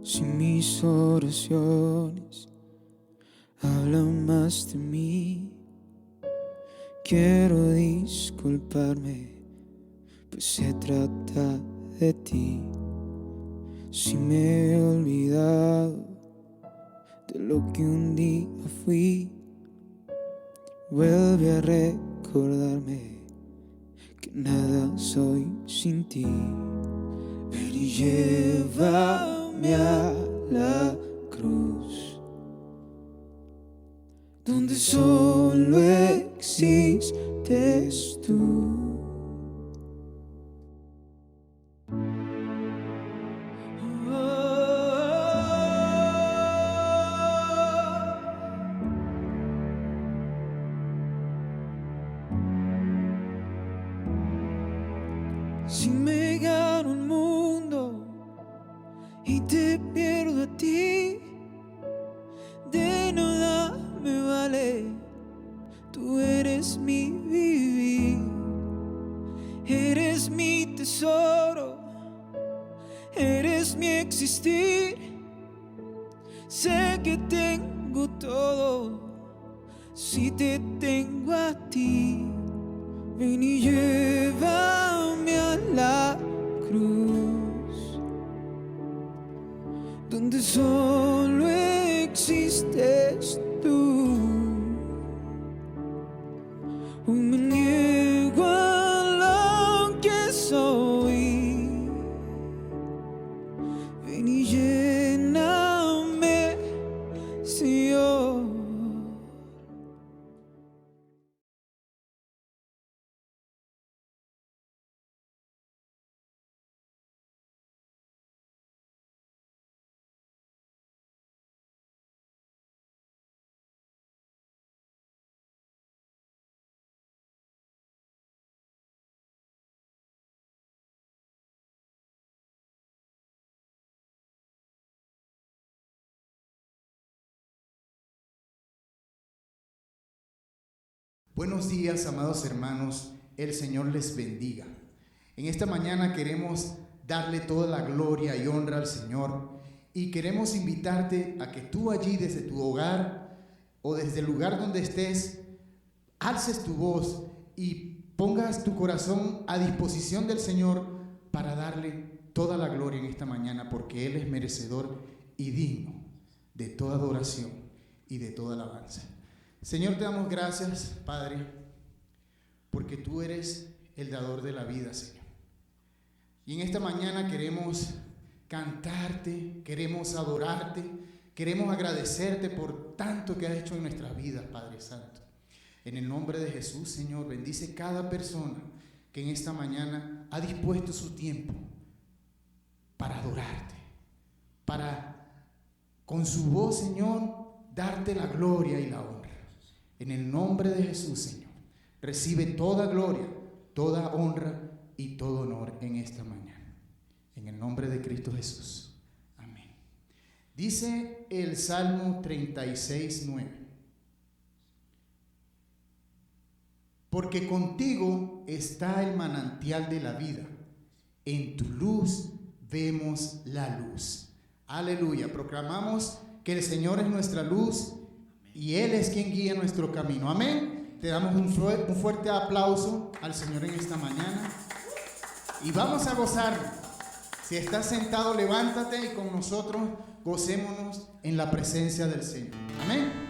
Si mis oraciones hablan más de mí, quiero disculparme, pues se trata de ti. Si me he olvidado de lo que un día fui, vuelve a recordarme que nada soy sin ti. Ven y llévame a la cruz, donde solo existes tú. Si me gano el mundo y te pierdo a ti, de nada me vale. Tú eres mi vivir, eres mi tesoro, eres mi existir. Sé que tengo todo si te tengo a ti. Ven y llévame a la cruz, donde solo existes tú. Hoy me niego a lo que soy. Ven y lléname, Señor. Buenos días, amados hermanos, el Señor les bendiga. En esta mañana queremos darle toda la gloria y honra al Señor y queremos invitarte a que tú allí desde tu hogar o desde el lugar donde estés, alces tu voz y pongas tu corazón a disposición del Señor para darle toda la gloria en esta mañana, porque Él es merecedor y digno de toda adoración y de toda alabanza. Señor, te damos gracias, Padre, porque tú eres el dador de la vida, Señor. Y en esta mañana queremos cantarte, queremos adorarte, queremos agradecerte por tanto que has hecho en nuestras vidas, Padre Santo. En el nombre de Jesús, Señor, bendice cada persona que en esta mañana ha dispuesto su tiempo para adorarte, para con su voz, Señor, darte la gloria y la honra. En el nombre de Jesús, Señor, recibe toda gloria, toda honra y todo honor en esta mañana. En el nombre de Cristo Jesús. Amén. Dice el Salmo 36:9. Porque contigo está el manantial de la vida. En tu luz vemos la luz. Aleluya. Proclamamos que el Señor es nuestra luz y Él es quien guía nuestro camino. Amén. Te damos un fuerte aplauso al Señor en esta mañana. Y vamos a gozar. Si estás sentado, levántate y con nosotros gocémonos en la presencia del Señor. Amén.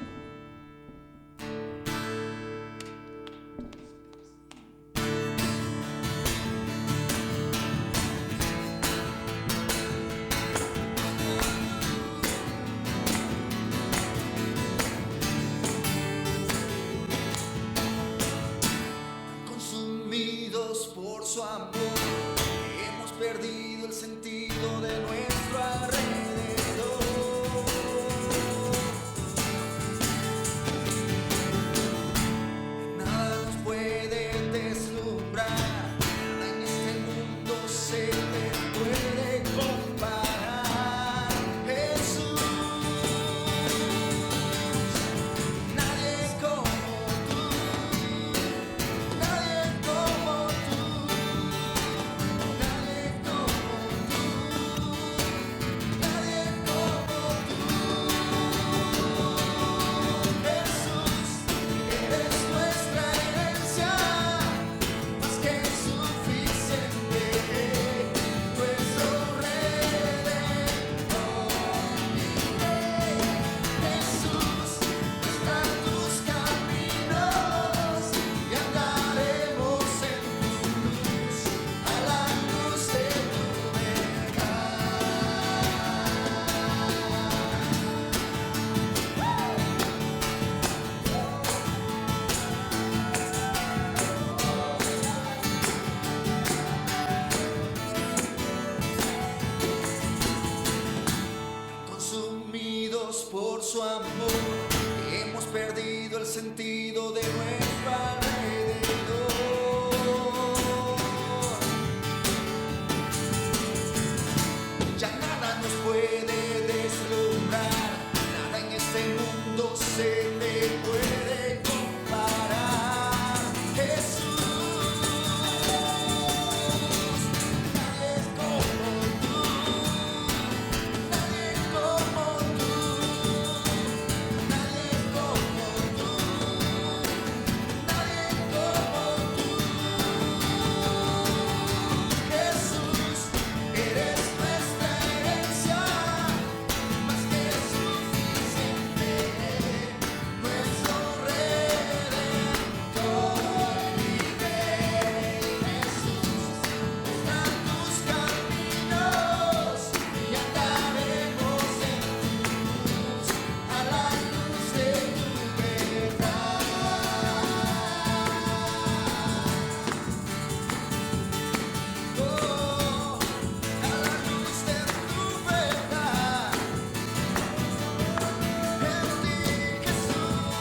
Por su amor, hemos perdido el sentido de nuestro alrededor. Nada nos puede deslumbrar, nada en este mundo se te puede comparar. Jesús, nadie como tú, nadie como tú. sentido de nuestro alrededor. Ya nada nos puede deslumbrar, nada en este mundo se te puede comparar. Jesús, nadie es como tú, nadie es como tú, nadie es como tú, nadie es como tú. Jesús, eres nuestra herencia, más que suficiente, nuestro Redentor y Rey. Jesús, están tus caminos y andaremos en tu luz, a la luz de tu verdad. Oh, a la luz de tu verdad. En ti, Jesús.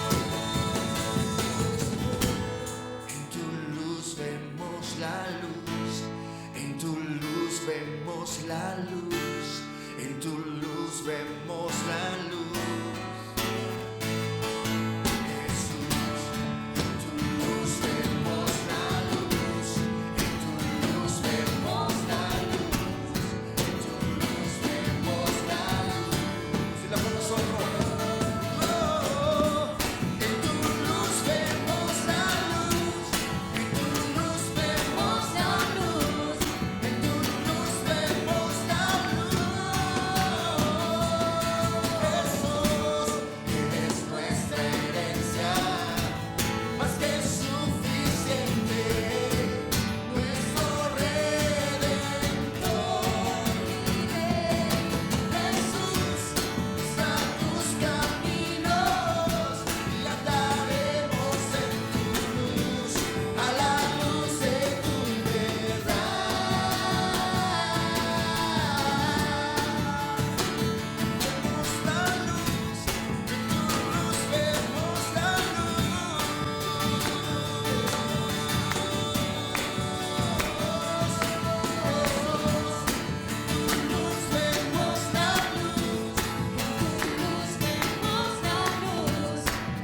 En tu luz vemos la luz. En tu luz vemos la luz. En tu luz vemos la luz. Jesús, en tu luz vemos la luz. En tu luz vemos la luz. En tu luz vemos la luz. Si la con nosotros. Oh, en tu luz vemos la luz. En tu luz vemos la luz. En tu luz vemos la luz. Jesús, eres nuestra herencia, más que suficiente, nuestro Redentor y Rey. Jesús, están tus caminos y andaremos en tu luz, a la luz de tu verdad. Vemos la luz, en tu luz vemos la luz.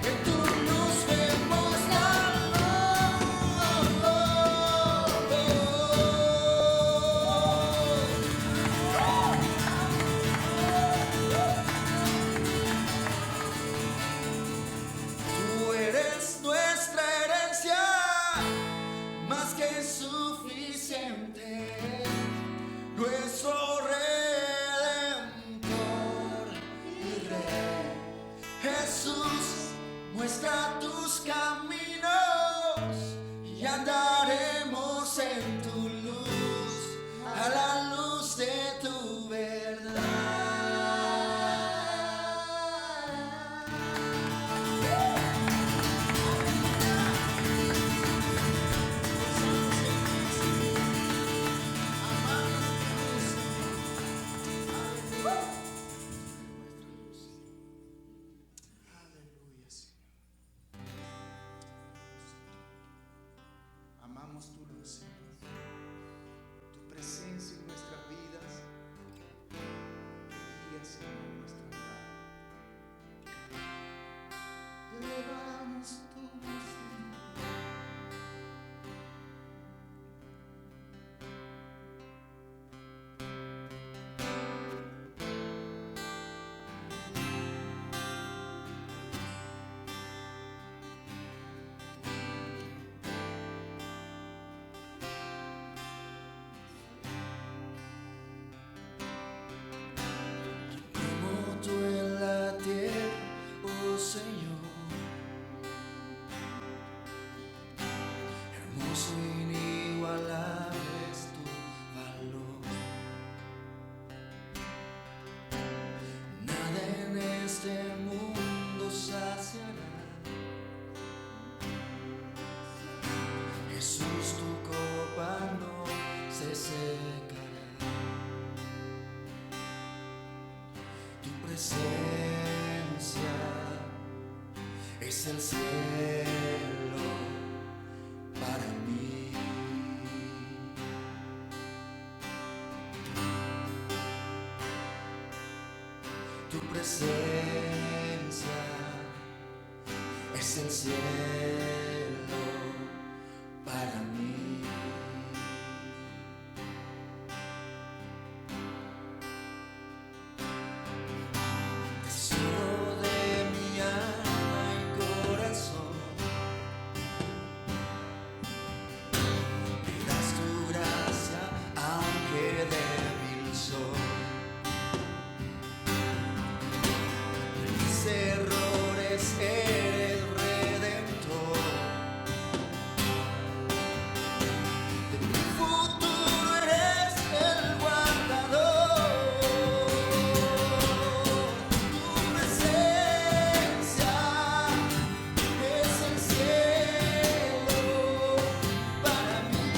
En tu luz vemos la Tú eres nuestra herencia, más que suficiente, nuestro Redentor y Rey. Jesús, muestra tus caminos y andaremos en tu luz, a la luz de tu verdad. Aleluya, Señor. Amamos tu luz, Señor. Tu presencia en nuestras vidas. Guía, Señor, nuestra vida. Elevamos tu voz, Señor. Como tú en la tierra, oh Señor, hermoso e inigualable es tu valor. Nada en este mundo saciará. Jesús, tu copa no se secará. Tu presencia es es el cielo para mí. Tu presencia es el cielo para mí. Tesoro de mi alma y corazón, me das tu gracia aunque débil soy. Mis errores eres redentor. De mi futuro eres el guardador. Tu presencia es el cielo para mí.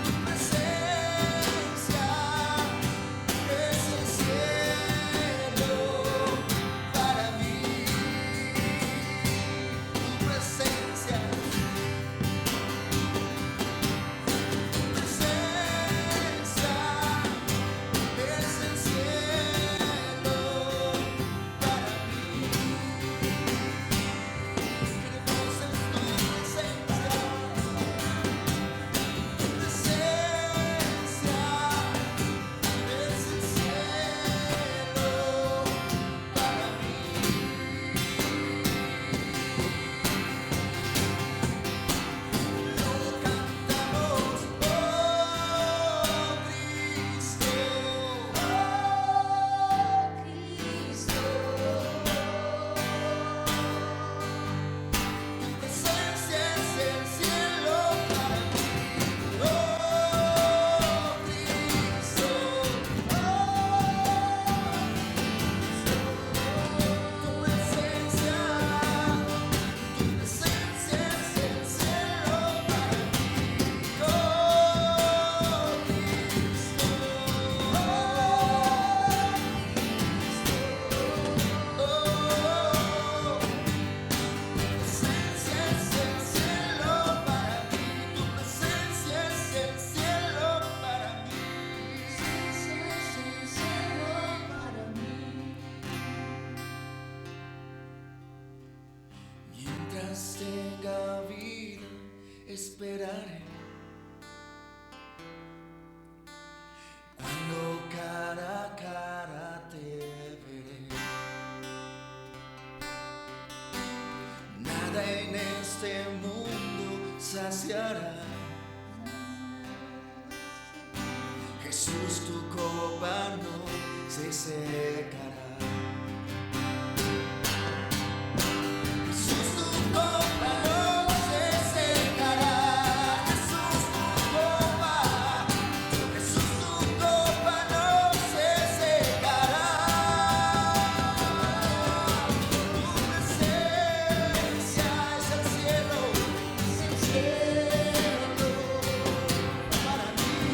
Tu presencia es el cielo para mí. Tu presencia, tu presencia es el cielo para mí. Queremos en tu presencia. Tu presencia es el cielo para mí. Lo cantamos, oh Cristo, Tu presencia es el cielo para mí. Oh Cristo, tu presencia es el cielo para mí. Oh Cristo, presencia es el cielo para mí. Tu presencia es el cielo para mí. Mientras tenga vida, esperaré. Cuando cara a cara te veré. Nada en este mundo saciará. Jesús, tu copa no se secará. Jesús, tu copa no se secará. Jesús, tu copa. Jesús, tu copa no se secará. Tu presencia es el cielo para mí.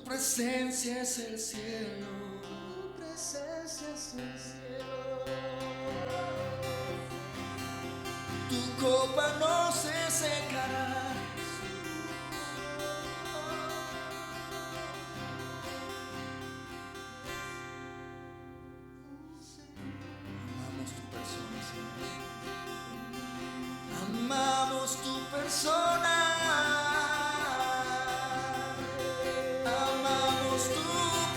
presencia es el cielo. Tu presencia es el cielo. Tu copa no se secará. sonar. Amamos tu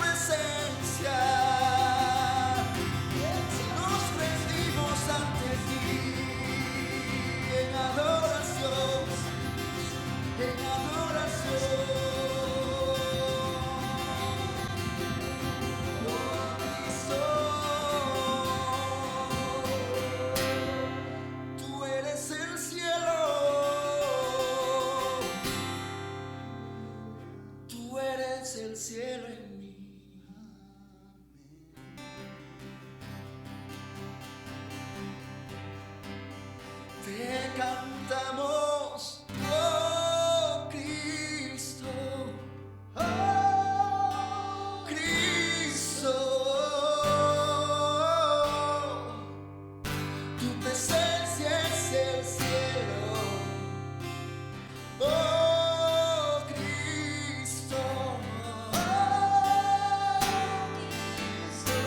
presencia. Nos rendimos ante ti en adoración, en adoración. Tú eres el cielo, tú eres el cielo en mí. Te cantamos, oh Cristo, oh Cristo. Tu presencia es el cielo, oh Cristo, oh Cristo.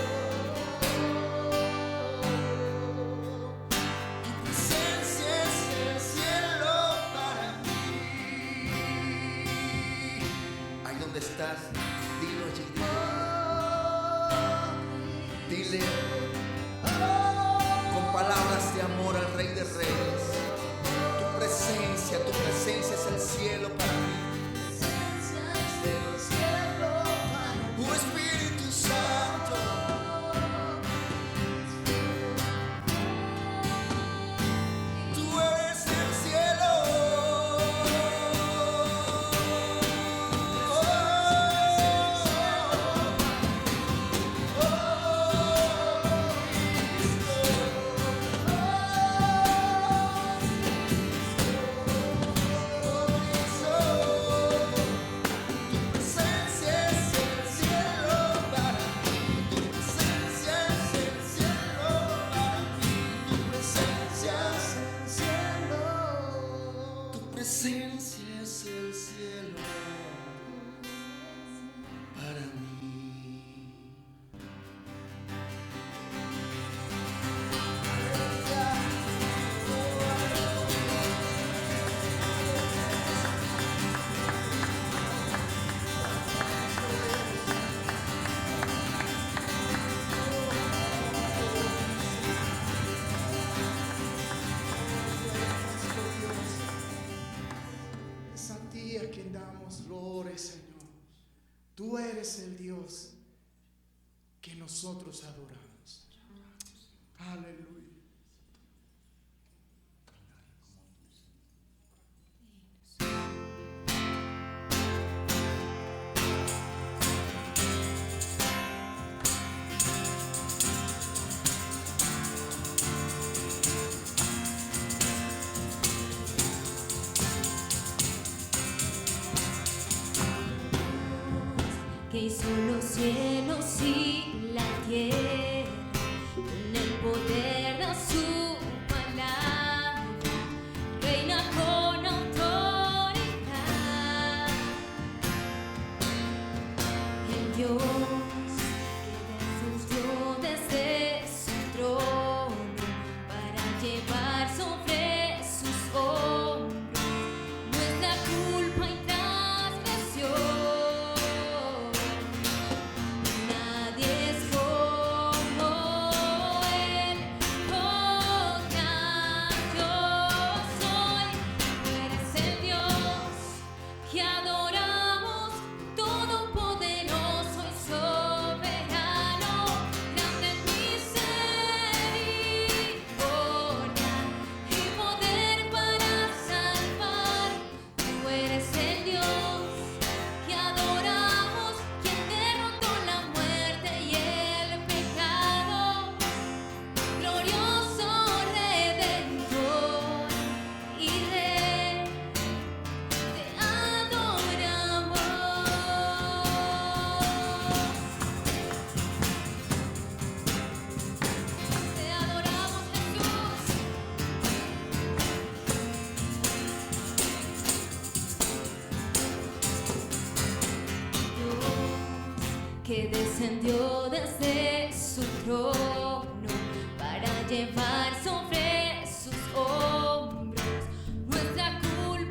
Tu presencia es el cielo para mí. Ahí donde estás, dilo allí, dile con palabras de amor al Rey de Reyes. Tu presencia es el cielo para mí. Oh Espíritu Santo, tú eres el cielo. Tu presencia es el cielo para mí. Es a ti a quien damos gloria, Señor. Tú eres el Dios que nosotros adoramos. Aleluya. Que hizo los cielos y la tierra con el poder de su palabra, reina con autoridad. El Dios que descendió desde su trono para llevar sobre sus hombros nuestra culpa y transgresión. Nadie es como Él, oh gran yo soy. Tú eres el Dios que adoramos, todopoderoso y soberano, grande en misericordia y poder para salvar. Tú eres el Dios que adoramos, quien derrotó la muerte y el pecado, glorioso Redentor y Rey, te adoramos. Te adoramos, Jesús. Que descendió desde su trono para llevar sobre sus hombros nuestra culpa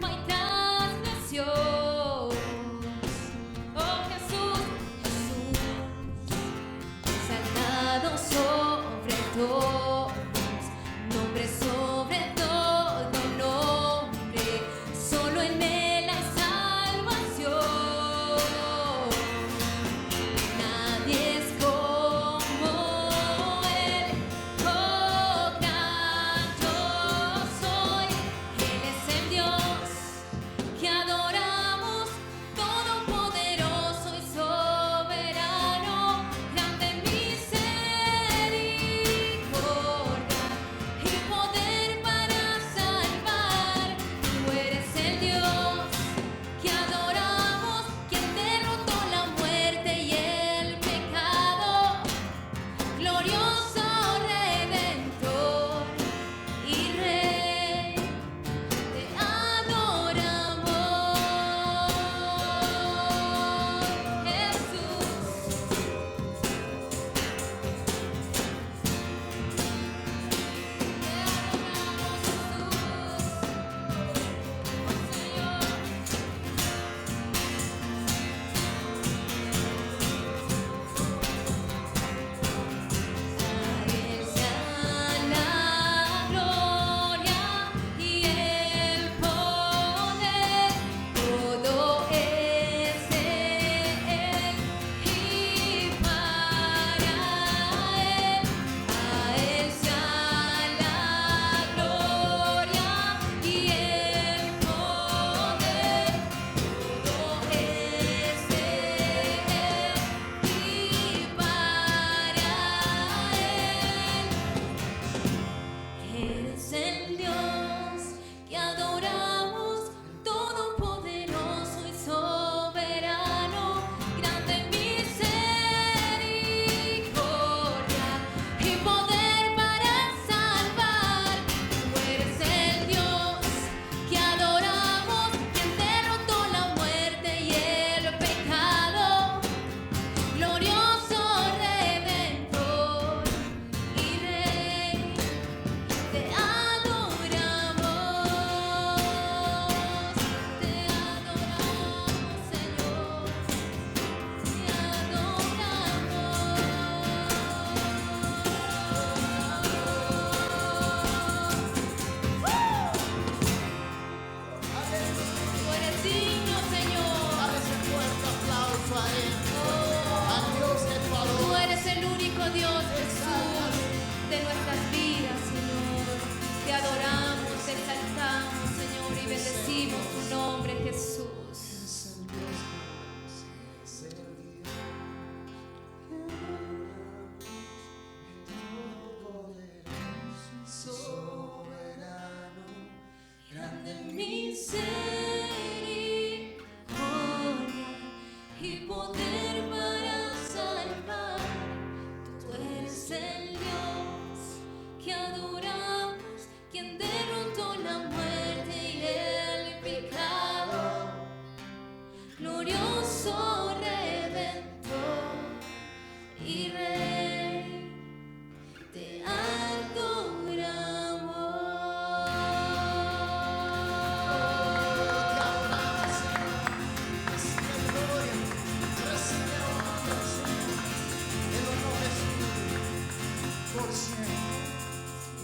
por siempre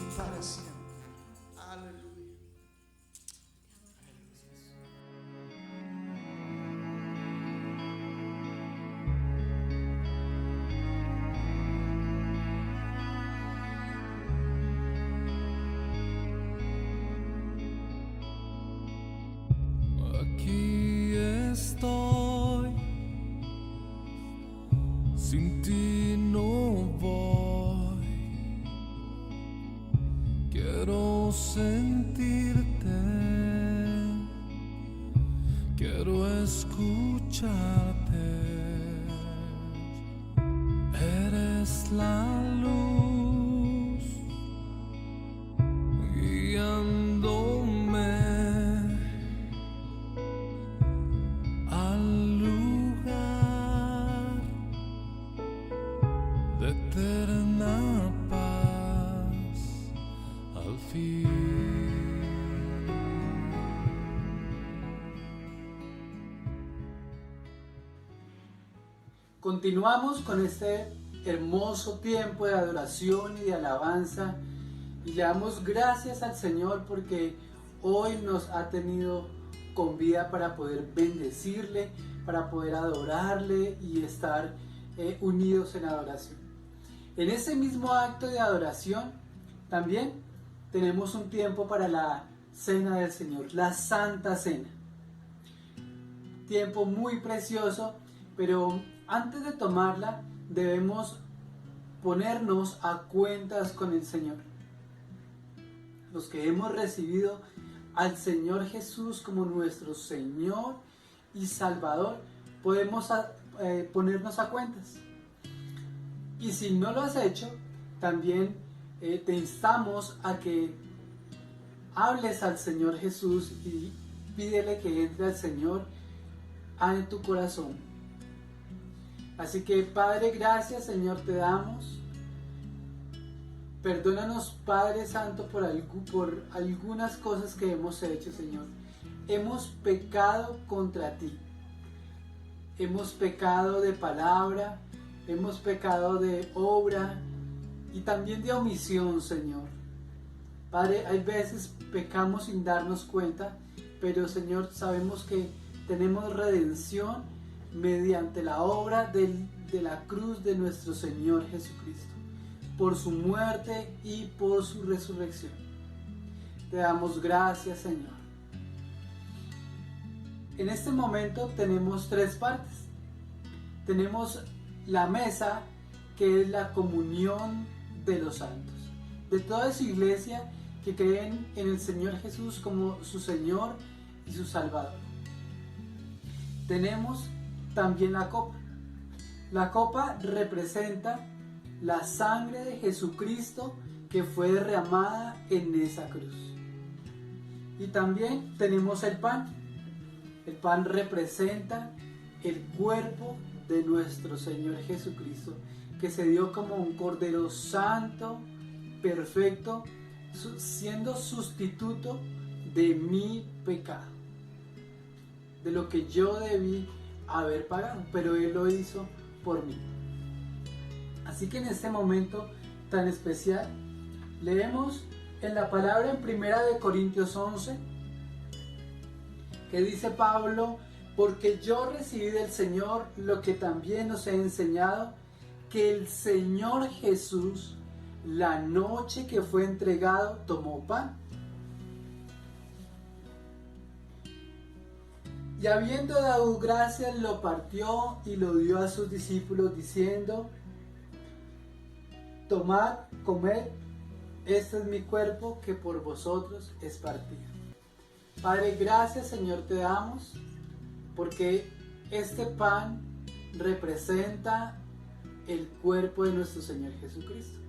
y para siempre. Aleluya. Aquí estoy, sin ti no voy. Quiero sentirte, quiero escucharte. Eres la luz guiándome al lugar de eterna paz al fin. Continuamos con este hermoso tiempo de adoración y de alabanza y le damos gracias al Señor porque hoy nos ha tenido con vida para poder bendecirle, para poder adorarle y estar unidos en adoración. En ese mismo acto de adoración también tenemos un tiempo para la cena del Señor, la Santa Cena. Tiempo muy precioso, pero antes de tomarla debemos ponernos a cuentas con el Señor. Los que hemos recibido al Señor Jesús como nuestro Señor y Salvador, podemos ponernos a cuentas. Y si no lo has hecho, también te instamos a que hables al Señor Jesús y pídele que entre al Señor en tu corazón. Así que Padre, gracias Señor te damos. Perdónanos Padre Santo por algunas cosas que hemos hecho, Señor. Hemos pecado contra ti. Hemos pecado de palabra, hemos pecado de obra y también de omisión, Señor. Padre, hay veces pecamos sin darnos cuenta, pero Señor, sabemos que tenemos redención mediante la obra de la cruz de nuestro Señor Jesucristo, por su muerte y por su resurrección. Te damos gracias, Señor. En este momento tenemos tres partes. Tenemos la mesa, que es la comunión de los santos, de toda su iglesia que creen en el Señor Jesús como su Señor y su Salvador. Tenemos también la copa. La copa representa la sangre de Jesucristo que fue derramada en esa cruz. Y también tenemos el pan. El pan representa el cuerpo de nuestro Señor Jesucristo, que se dio como un cordero santo, perfecto, siendo sustituto de mi pecado, de lo que yo debí haber pagado, pero Él lo hizo por mí. Así que en este momento tan especial, leemos en la palabra en 1 Corintios 11, que dice Pablo: porque yo recibí del Señor lo que también os he enseñado, que el Señor Jesús, la noche que fue entregado, tomó pan. Y habiendo dado gracias, lo partió y lo dio a sus discípulos, diciendo: tomad, comed, este es mi cuerpo que por vosotros es partido. Padre, gracias Señor te damos, porque este pan representa el cuerpo de nuestro Señor Jesucristo.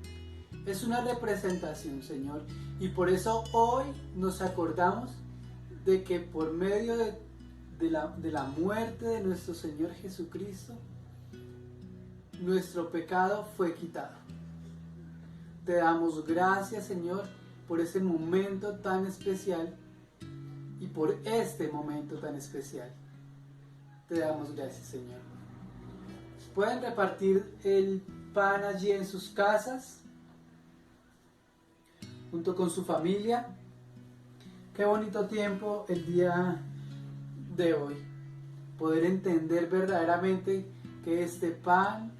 Es una representación, Señor, y por eso hoy nos acordamos de que por medio de la muerte de nuestro Señor Jesucristo, nuestro pecado fue quitado. Te damos gracias, Señor, por ese momento tan especial y por este momento tan especial. Te damos gracias, Señor. Pueden repartir el pan allí en sus casas. junto con su familia. Qué bonito tiempo el día de hoy. Poder entender verdaderamente que este pan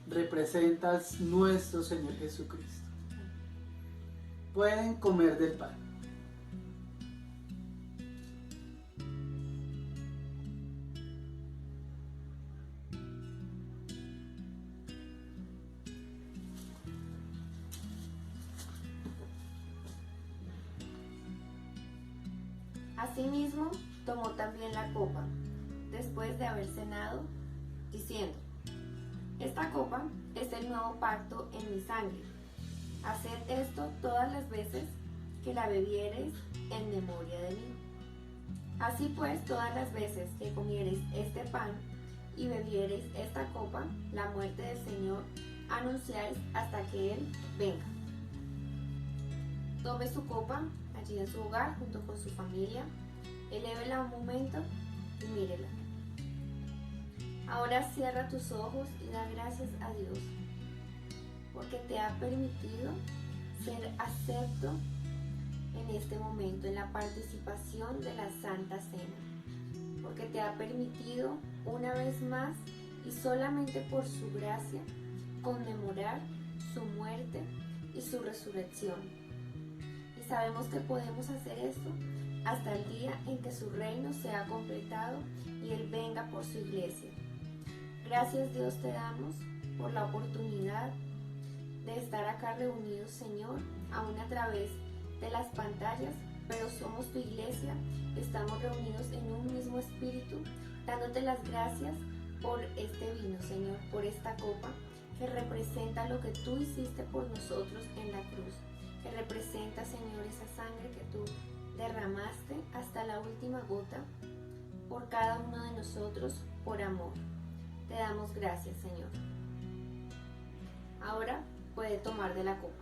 representa a nuestro Señor Jesucristo. Pueden comer del pan. Asimismo, tomó también la copa, después de haber cenado, diciendo: Esta copa es el nuevo pacto en mi sangre. Haced esto todas las veces que la bebiereis en memoria de mí. Así pues, todas las veces que comiereis este pan y bebiereis esta copa, la muerte del Señor anunciáis hasta que Él venga. Tome su copa allí en su hogar junto con su familia, elévela un momento y mírela. Ahora cierra tus ojos y da gracias a Dios, porque te ha permitido ser acepto en este momento en la participación de la Santa Cena, porque te ha permitido una vez más y solamente por su gracia conmemorar su muerte y su resurrección. Y sabemos que podemos hacer esto hasta el día en que su reino sea completado y Él venga por su iglesia. Gracias, Dios, te damos por la oportunidad de estar acá reunidos, Señor, aún a través de las pantallas, pero somos tu iglesia, estamos reunidos en un mismo espíritu, dándote las gracias por este vino, Señor, por esta copa que representa lo que tú hiciste por nosotros en la cruz, que representa, Señor, esa sangre que tú derramaste hasta la última gota por cada uno de nosotros por amor. Te damos gracias, Señor. Ahora puede tomar de la copa.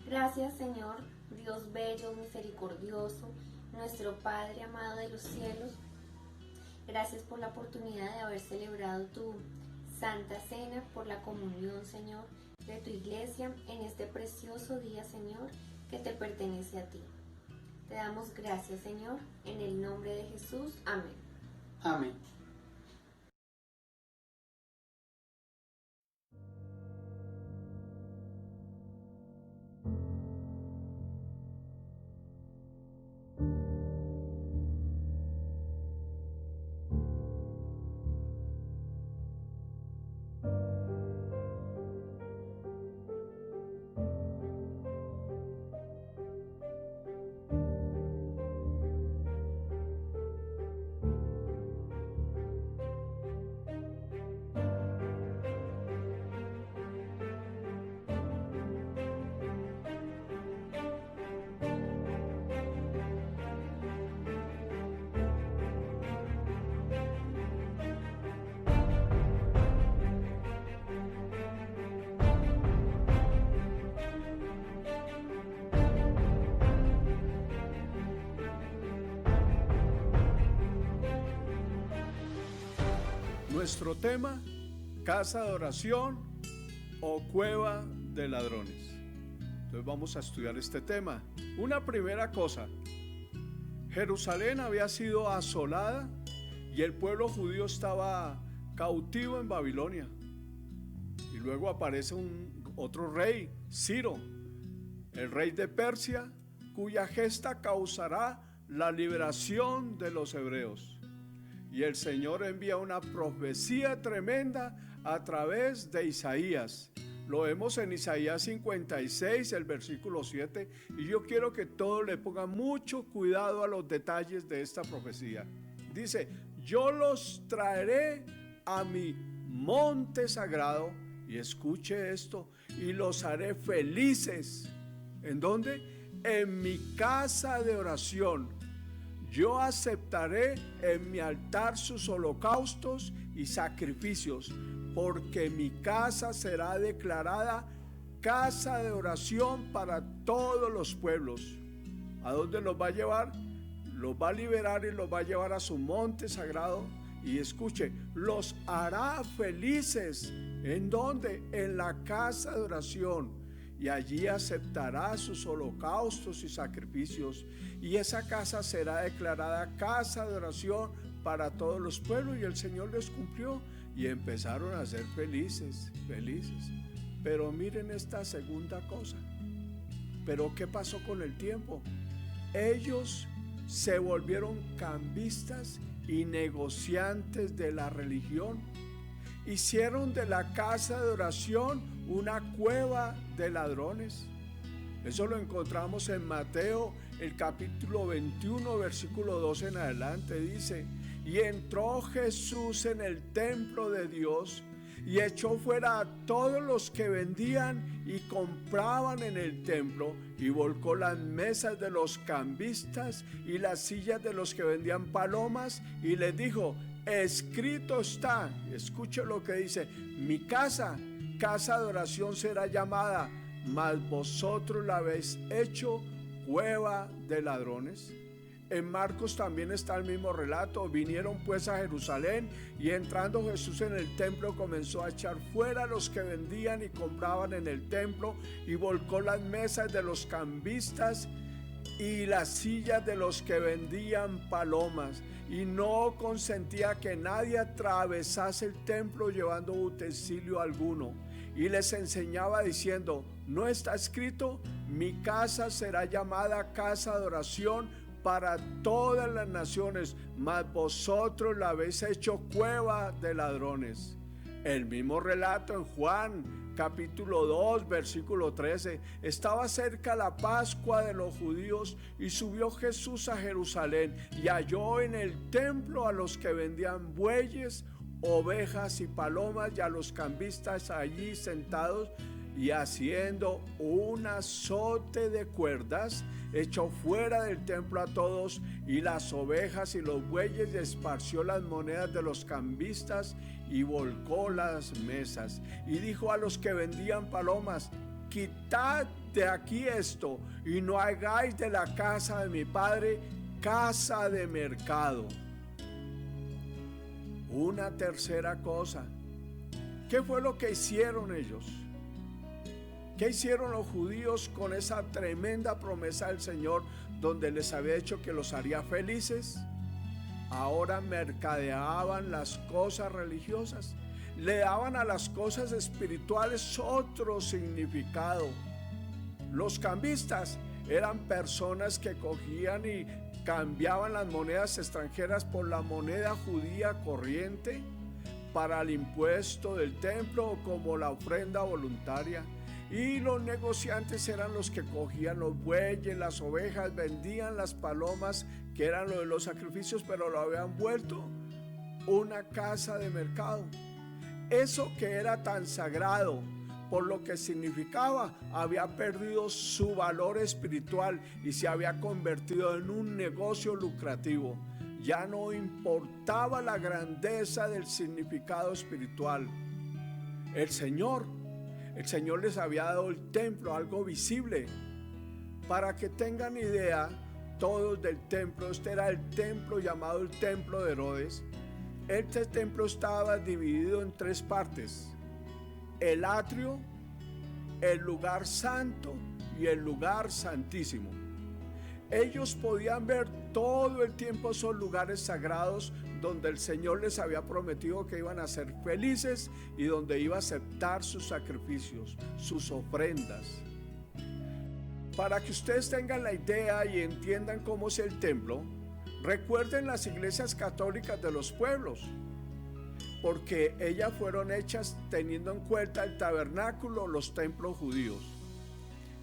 Gracias, Señor, Dios bello, misericordioso, nuestro Padre amado de los cielos. Gracias por la oportunidad de haber celebrado tu Santa Cena, por la comunión, Señor, de tu iglesia en este precioso día, Señor, que te pertenece a ti. Te damos gracias, Señor, en el nombre de Jesús. Amén. Amén. Nuestro tema: casa de oración o cueva de ladrones. Entonces vamos a estudiar este tema. Una primera cosa: Jerusalén había sido asolada y el pueblo judío estaba cautivo en Babilonia. Y luego aparece otro rey, Ciro, el rey de Persia, cuya gesta causará la liberación de los hebreos. Y el Señor envía una profecía tremenda a través de Isaías. Lo vemos en Isaías 56, el versículo 7. Y yo quiero que todos le pongan mucho cuidado a los detalles de esta profecía. Dice: yo los traeré a mi monte sagrado, y escuche esto, y los haré felices. ¿En dónde? En mi casa de oración. Yo aceptaré en mi altar sus holocaustos y sacrificios, porque mi casa será declarada casa de oración para todos los pueblos. ¿A dónde los va a llevar? Los va a liberar y los va a llevar a su monte sagrado. Y escuche, los hará felices. ¿En dónde? En la casa de oración. Y allí aceptará sus holocaustos y sacrificios. Y esa casa será declarada casa de oración para todos los pueblos. Y el Señor les cumplió. Y empezaron a ser felices, felices. Pero miren esta segunda cosa. ¿Pero qué pasó con el tiempo? Ellos se volvieron cambistas y negociantes de la religión. Hicieron de la casa de oración una cueva de ladrones. Eso lo encontramos en Mateo, el capítulo 21, versículo 12 en adelante. Dice: y entró Jesús en el templo de Dios y echó fuera a todos los que vendían y compraban en el templo, y volcó las mesas de los cambistas y las sillas de los que vendían palomas, y les dijo: escrito está, escuche lo que dice, mi casa, casa de oración será llamada, mas vosotros la habéis hecho cueva de ladrones. En Marcos también está el mismo relato. Vinieron pues a Jerusalén, y entrando Jesús en el templo comenzó a echar fuera a los que vendían y compraban en el templo, y volcó las mesas de los cambistas y las sillas de los que vendían palomas, y no consentía que nadie atravesase el templo llevando utensilio alguno. Y les enseñaba diciendo: ¿no está escrito? Mi casa será llamada casa de oración para todas las naciones, mas vosotros la habéis hecho cueva de ladrones. El mismo relato en Juan capítulo 2 versículo 13. Estaba cerca la Pascua de los judíos, y subió Jesús a Jerusalén, y halló en el templo a los que vendían bueyes, ovejas y palomas, y a los cambistas allí sentados, y haciendo un azote de cuerdas, echó fuera del templo a todos y las ovejas y los bueyes, y esparció las monedas de los cambistas y volcó las mesas. Y dijo a los que vendían palomas: quitad de aquí esto, y no hagáis de la casa de mi padre casa de mercado. Una tercera cosa. ¿Qué fue lo que hicieron ellos? ¿Qué hicieron los judíos con esa tremenda promesa del Señor, donde les había dicho que los haría felices? Ahora mercadeaban las cosas religiosas, le daban a las cosas espirituales otro significado. Los cambistas eran personas que cogían y cambiaban las monedas extranjeras por la moneda judía corriente para el impuesto del templo o como la ofrenda voluntaria. Y los negociantes eran los que cogían los bueyes, las ovejas, vendían las palomas, que eran lo de los sacrificios, pero lo habían vuelto una casa de mercado. Eso que era tan sagrado, por lo que significaba, había perdido su valor espiritual y se había convertido en un negocio lucrativo. Ya no importaba la grandeza del significado espiritual. El Señor les había dado el templo, algo visible. Para que tengan idea todos del templo, este era el templo llamado el templo de Herodes. Este templo estaba dividido en tres partes: el atrio, el lugar santo y el lugar santísimo. Ellos podían ver todo el tiempo esos lugares sagrados donde el Señor les había prometido que iban a ser felices y donde iba a aceptar sus sacrificios, sus ofrendas. Para que ustedes tengan la idea y entiendan cómo es el templo, recuerden las iglesias católicas de los pueblos, porque ellas fueron hechas teniendo en cuenta el tabernáculo, los templos judíos.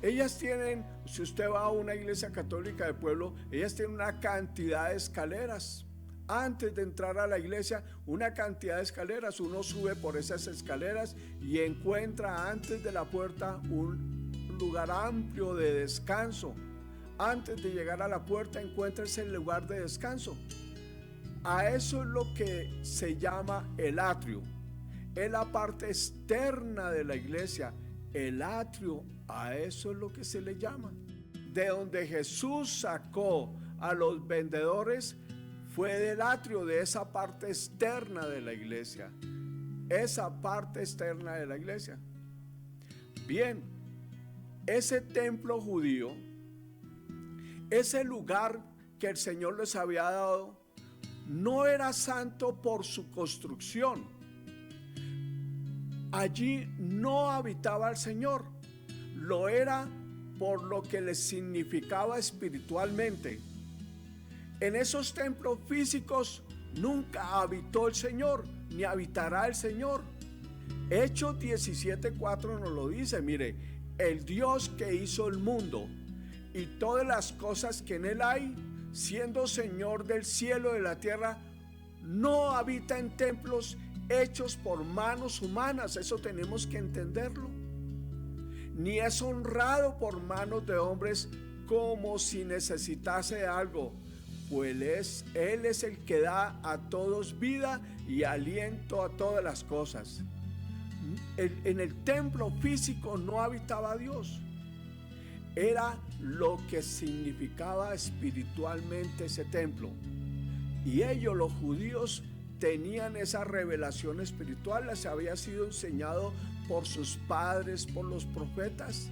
Ellas tienen, si usted va a una iglesia católica de pueblo, ellas tienen una cantidad de escaleras. Antes de entrar a la iglesia, una cantidad de escaleras. Uno sube por esas escaleras y encuentra antes de la puerta un lugar amplio de descanso. Antes de llegar a la puerta encuentra ese lugar de descanso. A eso es lo que se llama el atrio. Es la parte externa de la iglesia. El atrio, a eso es lo que se le llama. de donde Jesús sacó a los vendedores fue del atrio, de esa parte externa de la iglesia. Esa parte externa de la iglesia. Bien, ese templo judío, ese lugar que el Señor les había dado, no era santo por su construcción. Allí no habitaba el Señor, lo era por lo que les significaba espiritualmente. En esos templos físicos nunca habitó el Señor, ni habitará el Señor. Hechos 17:4 nos lo dice, mire, el Dios que hizo el mundo y todas las cosas que en él hay, siendo Señor del cielo y de la tierra, no habita en templos hechos por manos humanas, eso tenemos que entenderlo, ni es honrado por manos de hombres como si necesitase algo, pues Él es el que da a todos vida y aliento a todas las cosas. En el templo físico no habitaba Dios, era lo que significaba espiritualmente ese templo. Y ellos, los judíos, tenían esa revelación espiritual, les había sido enseñado por sus padres, por los profetas.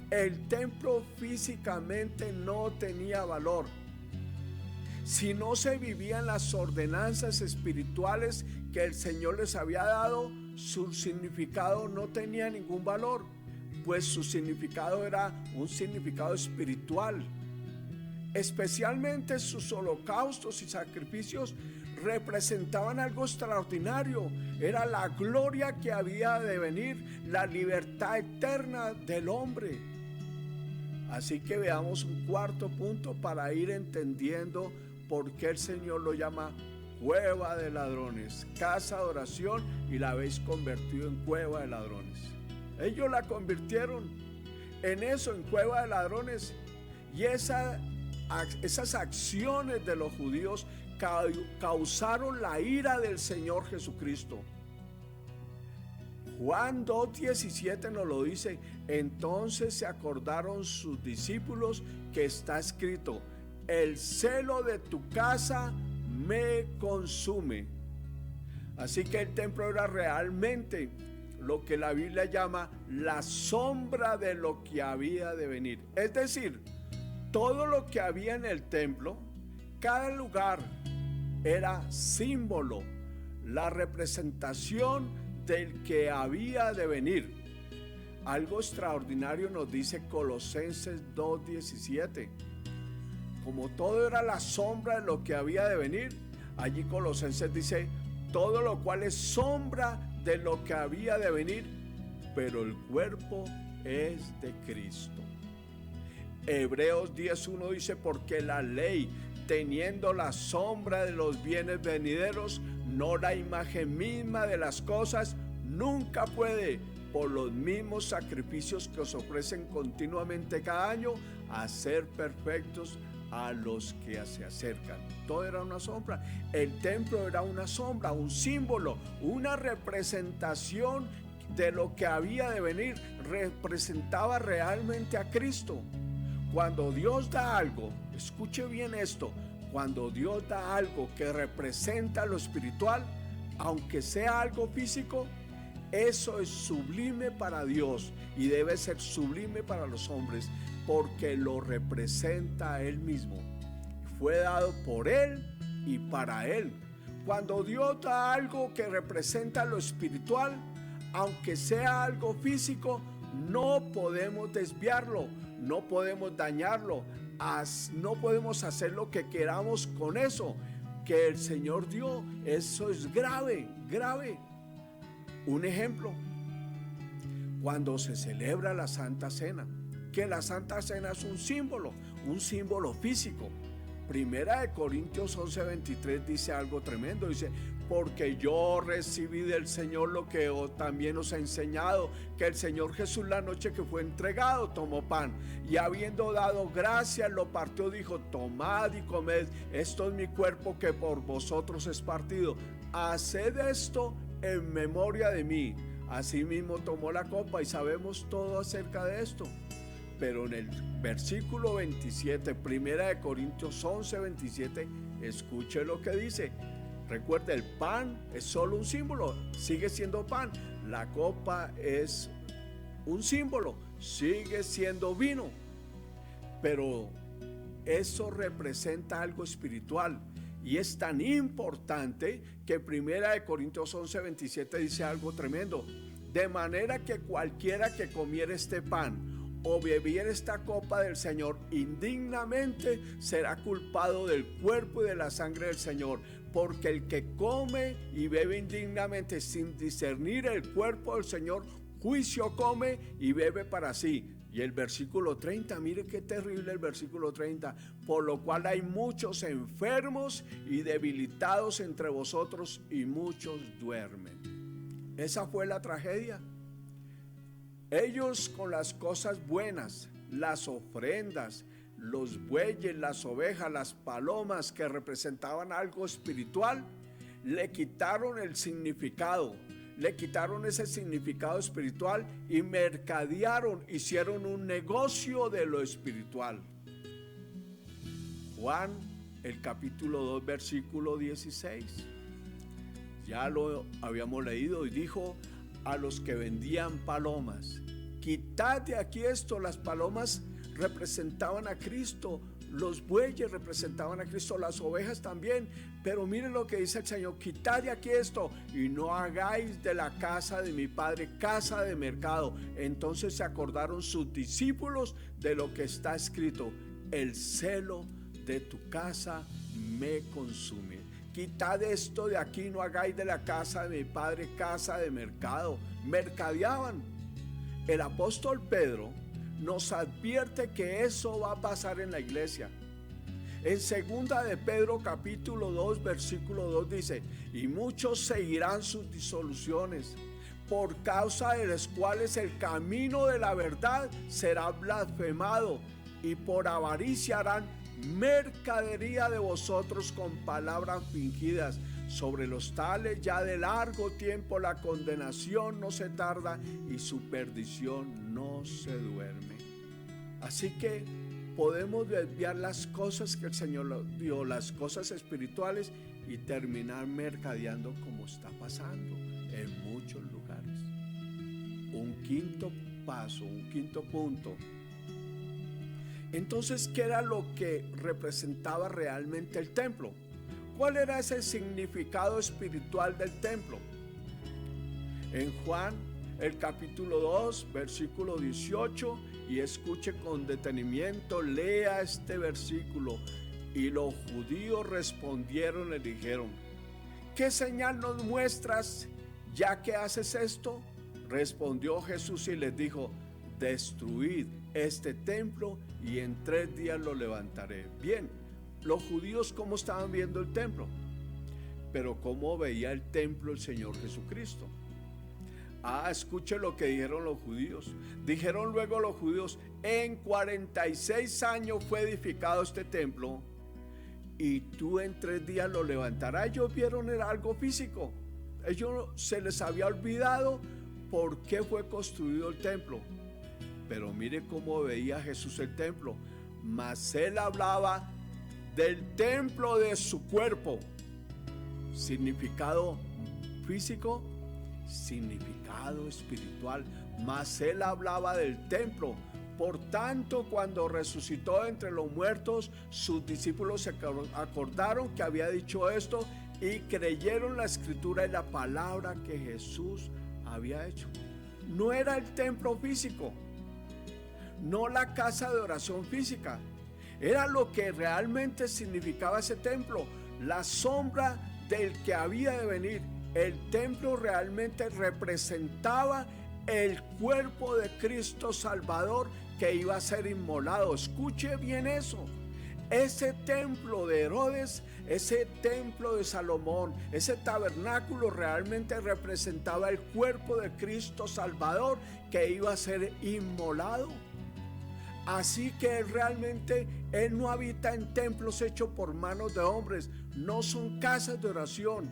El templo físicamente no tenía valor. Si no se vivían las ordenanzas espirituales que el Señor les había dado, su significado no tenía ningún valor, pues su significado era un significado espiritual. Especialmente sus holocaustos y sacrificios representaban algo extraordinario. Era la gloria que había de venir, la libertad eterna del hombre. Así que veamos un cuarto punto para ir entendiendo por qué el Señor lo llama cueva de ladrones, casa de oración, y la habéis convertido en cueva de ladrones. Ellos la convirtieron en eso, en cueva de ladrones, y esas acciones de los judíos causaron la ira del Señor Jesucristo. Juan 2:17 nos lo dice: entonces se acordaron sus discípulos que está escrito, el celo de tu casa me consume. Así que el templo era realmente lo que la Biblia llama la sombra de lo que había de venir. Es decir, todo lo que había en el templo, cada lugar era símbolo, la representación del que había de venir. Algo extraordinario nos dice Colosenses 2:17. Como todo era la sombra de lo que había de venir, allí Colosenses dice, todo lo cual es sombra de lo que había de venir, pero el cuerpo es de Cristo. Hebreos 10:1 dice, porque la ley, teniendo la sombra de los bienes venideros, no la imagen misma de las cosas, nunca puede, por los mismos sacrificios que os ofrecen continuamente cada año, hacer perfectos a los que se acercan. Todo era una sombra. El templo era una sombra, un símbolo, una representación de lo que había de venir. Representaba realmente a Cristo. Cuando Dios da algo, escuche bien esto, cuando Dios da algo que representa lo espiritual, aunque sea algo físico, eso es sublime para Dios y debe ser sublime para los hombres, porque lo representa a Él mismo. Fue dado por Él y para Él. Cuando Dios da algo que representa lo espiritual, aunque sea algo físico, no podemos desviarlo, no podemos dañarlo, no podemos hacer lo que queramos con eso que el Señor dio. Eso es grave, grave. Un ejemplo, cuando se celebra la Santa Cena, que la Santa Cena es un símbolo físico. Primera de Corintios 11:23 dice algo tremendo, dice, porque yo recibí del Señor lo que también os he enseñado, que el Señor Jesús la noche que fue entregado tomó pan y habiendo dado gracias lo partió, dijo, tomad y comed, esto es mi cuerpo que por vosotros es partido, haced esto en memoria de mí. Asimismo tomó la copa y sabemos todo acerca de esto. Pero en el versículo 27, primera de Corintios 11, 27, escuche lo que dice. Recuerde, el pan es solo un símbolo, sigue siendo pan. La copa es un símbolo, sigue siendo vino. Pero eso representa algo espiritual. Y es tan importante que primera de Corintios 11, 27 dice algo tremendo. De manera que cualquiera que comiera este pan o bebiera esta copa del Señor indignamente será culpado del cuerpo y de la sangre del Señor. Porque el que come y bebe indignamente sin discernir el cuerpo del Señor, juicio come y bebe para sí. Y el versículo 30, mire qué terrible el versículo 30. Por lo cual hay muchos enfermos y debilitados entre vosotros y muchos duermen. Esa fue la tragedia. Ellos con las cosas buenas, las ofrendas, los bueyes, las ovejas, las palomas que representaban algo espiritual, le quitaron el significado. Le quitaron ese significado espiritual y mercadearon, hicieron un negocio de lo espiritual. Juan, el capítulo 2, versículo 16. Ya lo habíamos leído y dijo a los que vendían palomas: quitad de aquí esto. Las palomas representaban a Cristo, los bueyes representaban a Cristo, las ovejas también. Pero miren lo que dice el Señor: quitad de aquí esto y no hagáis de la casa de mi Padre casa de mercado. Entonces se acordaron sus discípulos de lo que está escrito: el celo de tu casa me consume. Quitad esto de aquí, no hagáis de la casa de mi Padre casa de mercado. Mercadeaban. El apóstol Pedro nos advierte que eso va a pasar en la iglesia. En segunda de Pedro capítulo 2 versículo 2 dice: y muchos seguirán sus disoluciones, por causa de las cuales el camino de la verdad será blasfemado, y por avaricia harán mercadería de vosotros con palabras fingidas. Sobre los tales ya de largo tiempo la condenación no se tarda y su perdición no se duerme. Así que podemos desviar las cosas que el Señor nos dio, las cosas espirituales, y terminar mercadeando como está pasando en muchos lugares. Un quinto paso, un quinto punto. Entonces, ¿qué era lo que representaba realmente el templo? ¿Cuál era ese significado espiritual del templo? En Juan, el capítulo 2, versículo 18, y escuche con detenimiento, lea este versículo. Y los judíos respondieron, le dijeron: ¿qué señal nos muestras ya que haces esto? Respondió Jesús y les dijo: destruid este templo y en 3 días lo levantaré. Bien, los judíos, ¿cómo estaban viendo el templo? Pero ¿cómo veía el templo el Señor Jesucristo? Escuche lo que dijeron los judíos. Dijeron luego los judíos: en 46 años fue edificado este templo y tú en 3 días lo levantarás. Ellos vieron era algo físico. Ellos se les había olvidado por qué fue construido el templo. Pero mire cómo veía Jesús el templo. Mas él hablaba del templo de su cuerpo. Significado físico, significado espiritual. Mas él hablaba del templo. Por tanto, cuando resucitó entre los muertos, sus discípulos se acordaron que había dicho esto y creyeron la escritura y la palabra que Jesús había hecho. No era el templo físico, no la casa de oración física. Era lo que realmente significaba ese templo, la sombra del que había de venir. El templo realmente representaba el cuerpo de Cristo Salvador que iba a ser inmolado. Escuche bien eso. Ese templo de Herodes, ese templo de Salomón, ese tabernáculo realmente representaba el cuerpo de Cristo Salvador que iba a ser inmolado. Así que Él no habita en templos hechos por manos de hombres, no son casas de oración.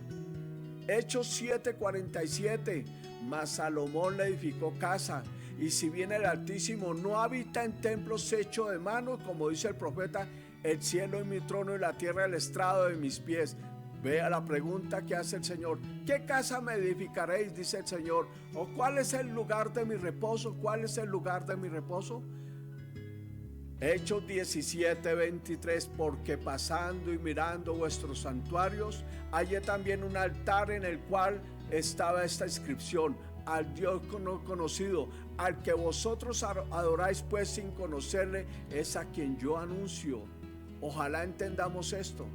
Hechos 7:47, mas Salomón le edificó casa Y si bien el Altísimo no habita en templos hechos de mano, como dice el profeta, el cielo es mi trono y la tierra el estrado de mis pies. Vea la pregunta que hace el Señor. ¿Qué casa me edificaréis? Dice el Señor. ¿O cuál es el lugar de mi reposo? ¿Cuál es el lugar de mi reposo? Hechos 17:23, porque pasando y mirando vuestros santuarios, hallé también un altar en el cual estaba esta inscripción: al Dios no conocido, al que vosotros adoráis pues sin conocerle, es a quien yo anuncio. Ojalá entendamos esto.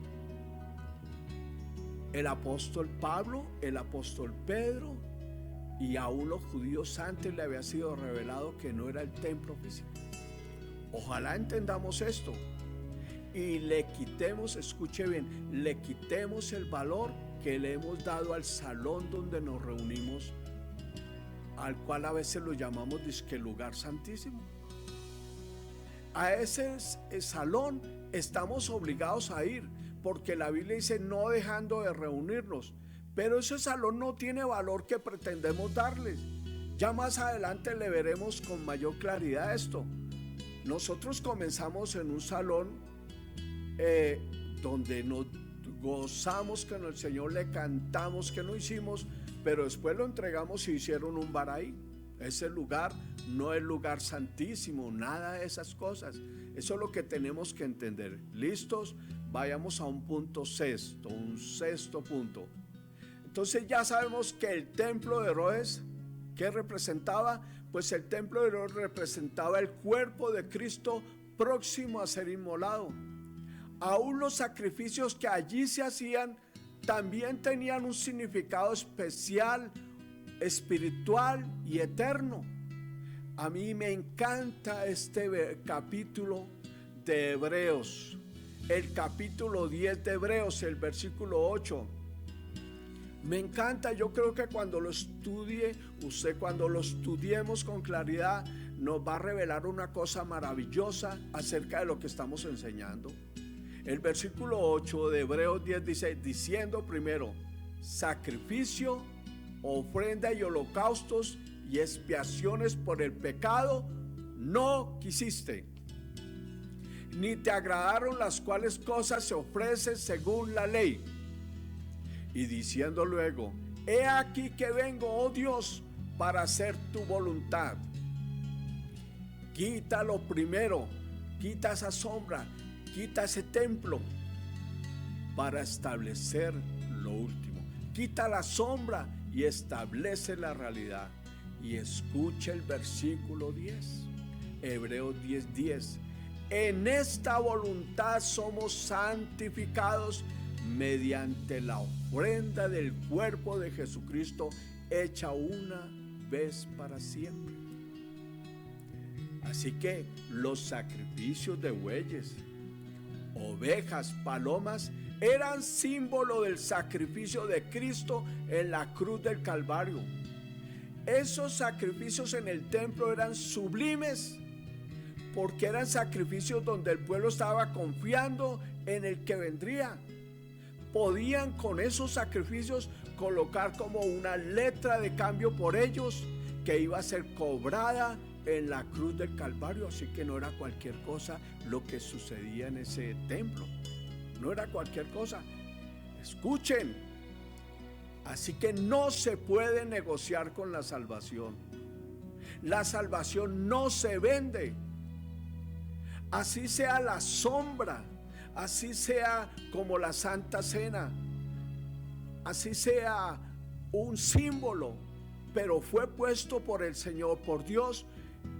El apóstol Pablo, el apóstol Pedro y aún los judíos antes le había sido revelado que no era el templo físico. Ojalá entendamos esto y le quitemos, escuche bien, le quitemos el valor que le hemos dado al salón donde nos reunimos, al cual a veces lo llamamos disque lugar santísimo. A ese salón estamos obligados a ir, porque la Biblia dice no dejando de reunirnos, pero ese salón no tiene valor que pretendemos darles. Ya más adelante le veremos con mayor claridad esto. Nosotros comenzamos en un salón donde nos gozamos que el Señor, le cantamos que no hicimos, pero después lo entregamos y hicieron un bar ahí. Ese lugar no es lugar santísimo, nada de esas cosas. Eso es lo que tenemos que entender. ¿Listos? Vayamos a un punto sexto, un sexto punto. Entonces ya sabemos que el templo de Herodes, ¿qué representaba? Pues el templo de Herodes representaba el cuerpo de Cristo próximo a ser inmolado. Aún los sacrificios que allí se hacían también tenían un significado especial, espiritual y eterno. A mí me encanta este capítulo de Hebreos, el capítulo 10 de Hebreos, el versículo 8. Me encanta, yo creo que cuando lo estudie, cuando lo estudiemos con claridad, nos va a revelar una cosa maravillosa acerca de lo que estamos enseñando. El versículo 8 de Hebreos 10 dice, diciendo primero, sacrificio, ofrenda y holocaustos y expiaciones por el pecado no quisiste, ni te agradaron las cuales cosas se ofrecen según la ley. Y diciendo luego, he aquí que vengo, oh Dios, para hacer tu voluntad. Quita lo primero, quita esa sombra, quita ese templo para establecer lo último. Quita la sombra y establece la realidad. Y escucha el versículo 10, Hebreos 10:10. En esta voluntad somos santificados mediante la ofrenda del cuerpo de Jesucristo, hecha una vez para siempre. Así que los sacrificios de bueyes, ovejas, palomas eran símbolo del sacrificio de Cristo en la cruz del Calvario. Esos sacrificios en el templo eran sublimes porque eran sacrificios donde el pueblo estaba confiando en el que vendría. Podían con esos sacrificios colocar como una letra de cambio por ellos que iba a ser cobrada en la cruz del Calvario. Así que no era cualquier cosa lo que sucedía en ese templo. No era cualquier cosa. Escuchen. Así que no se puede negociar con la salvación. La salvación no se vende. Así sea la sombra, así sea como la Santa Cena, así sea un símbolo, pero fue puesto por el Señor, por Dios.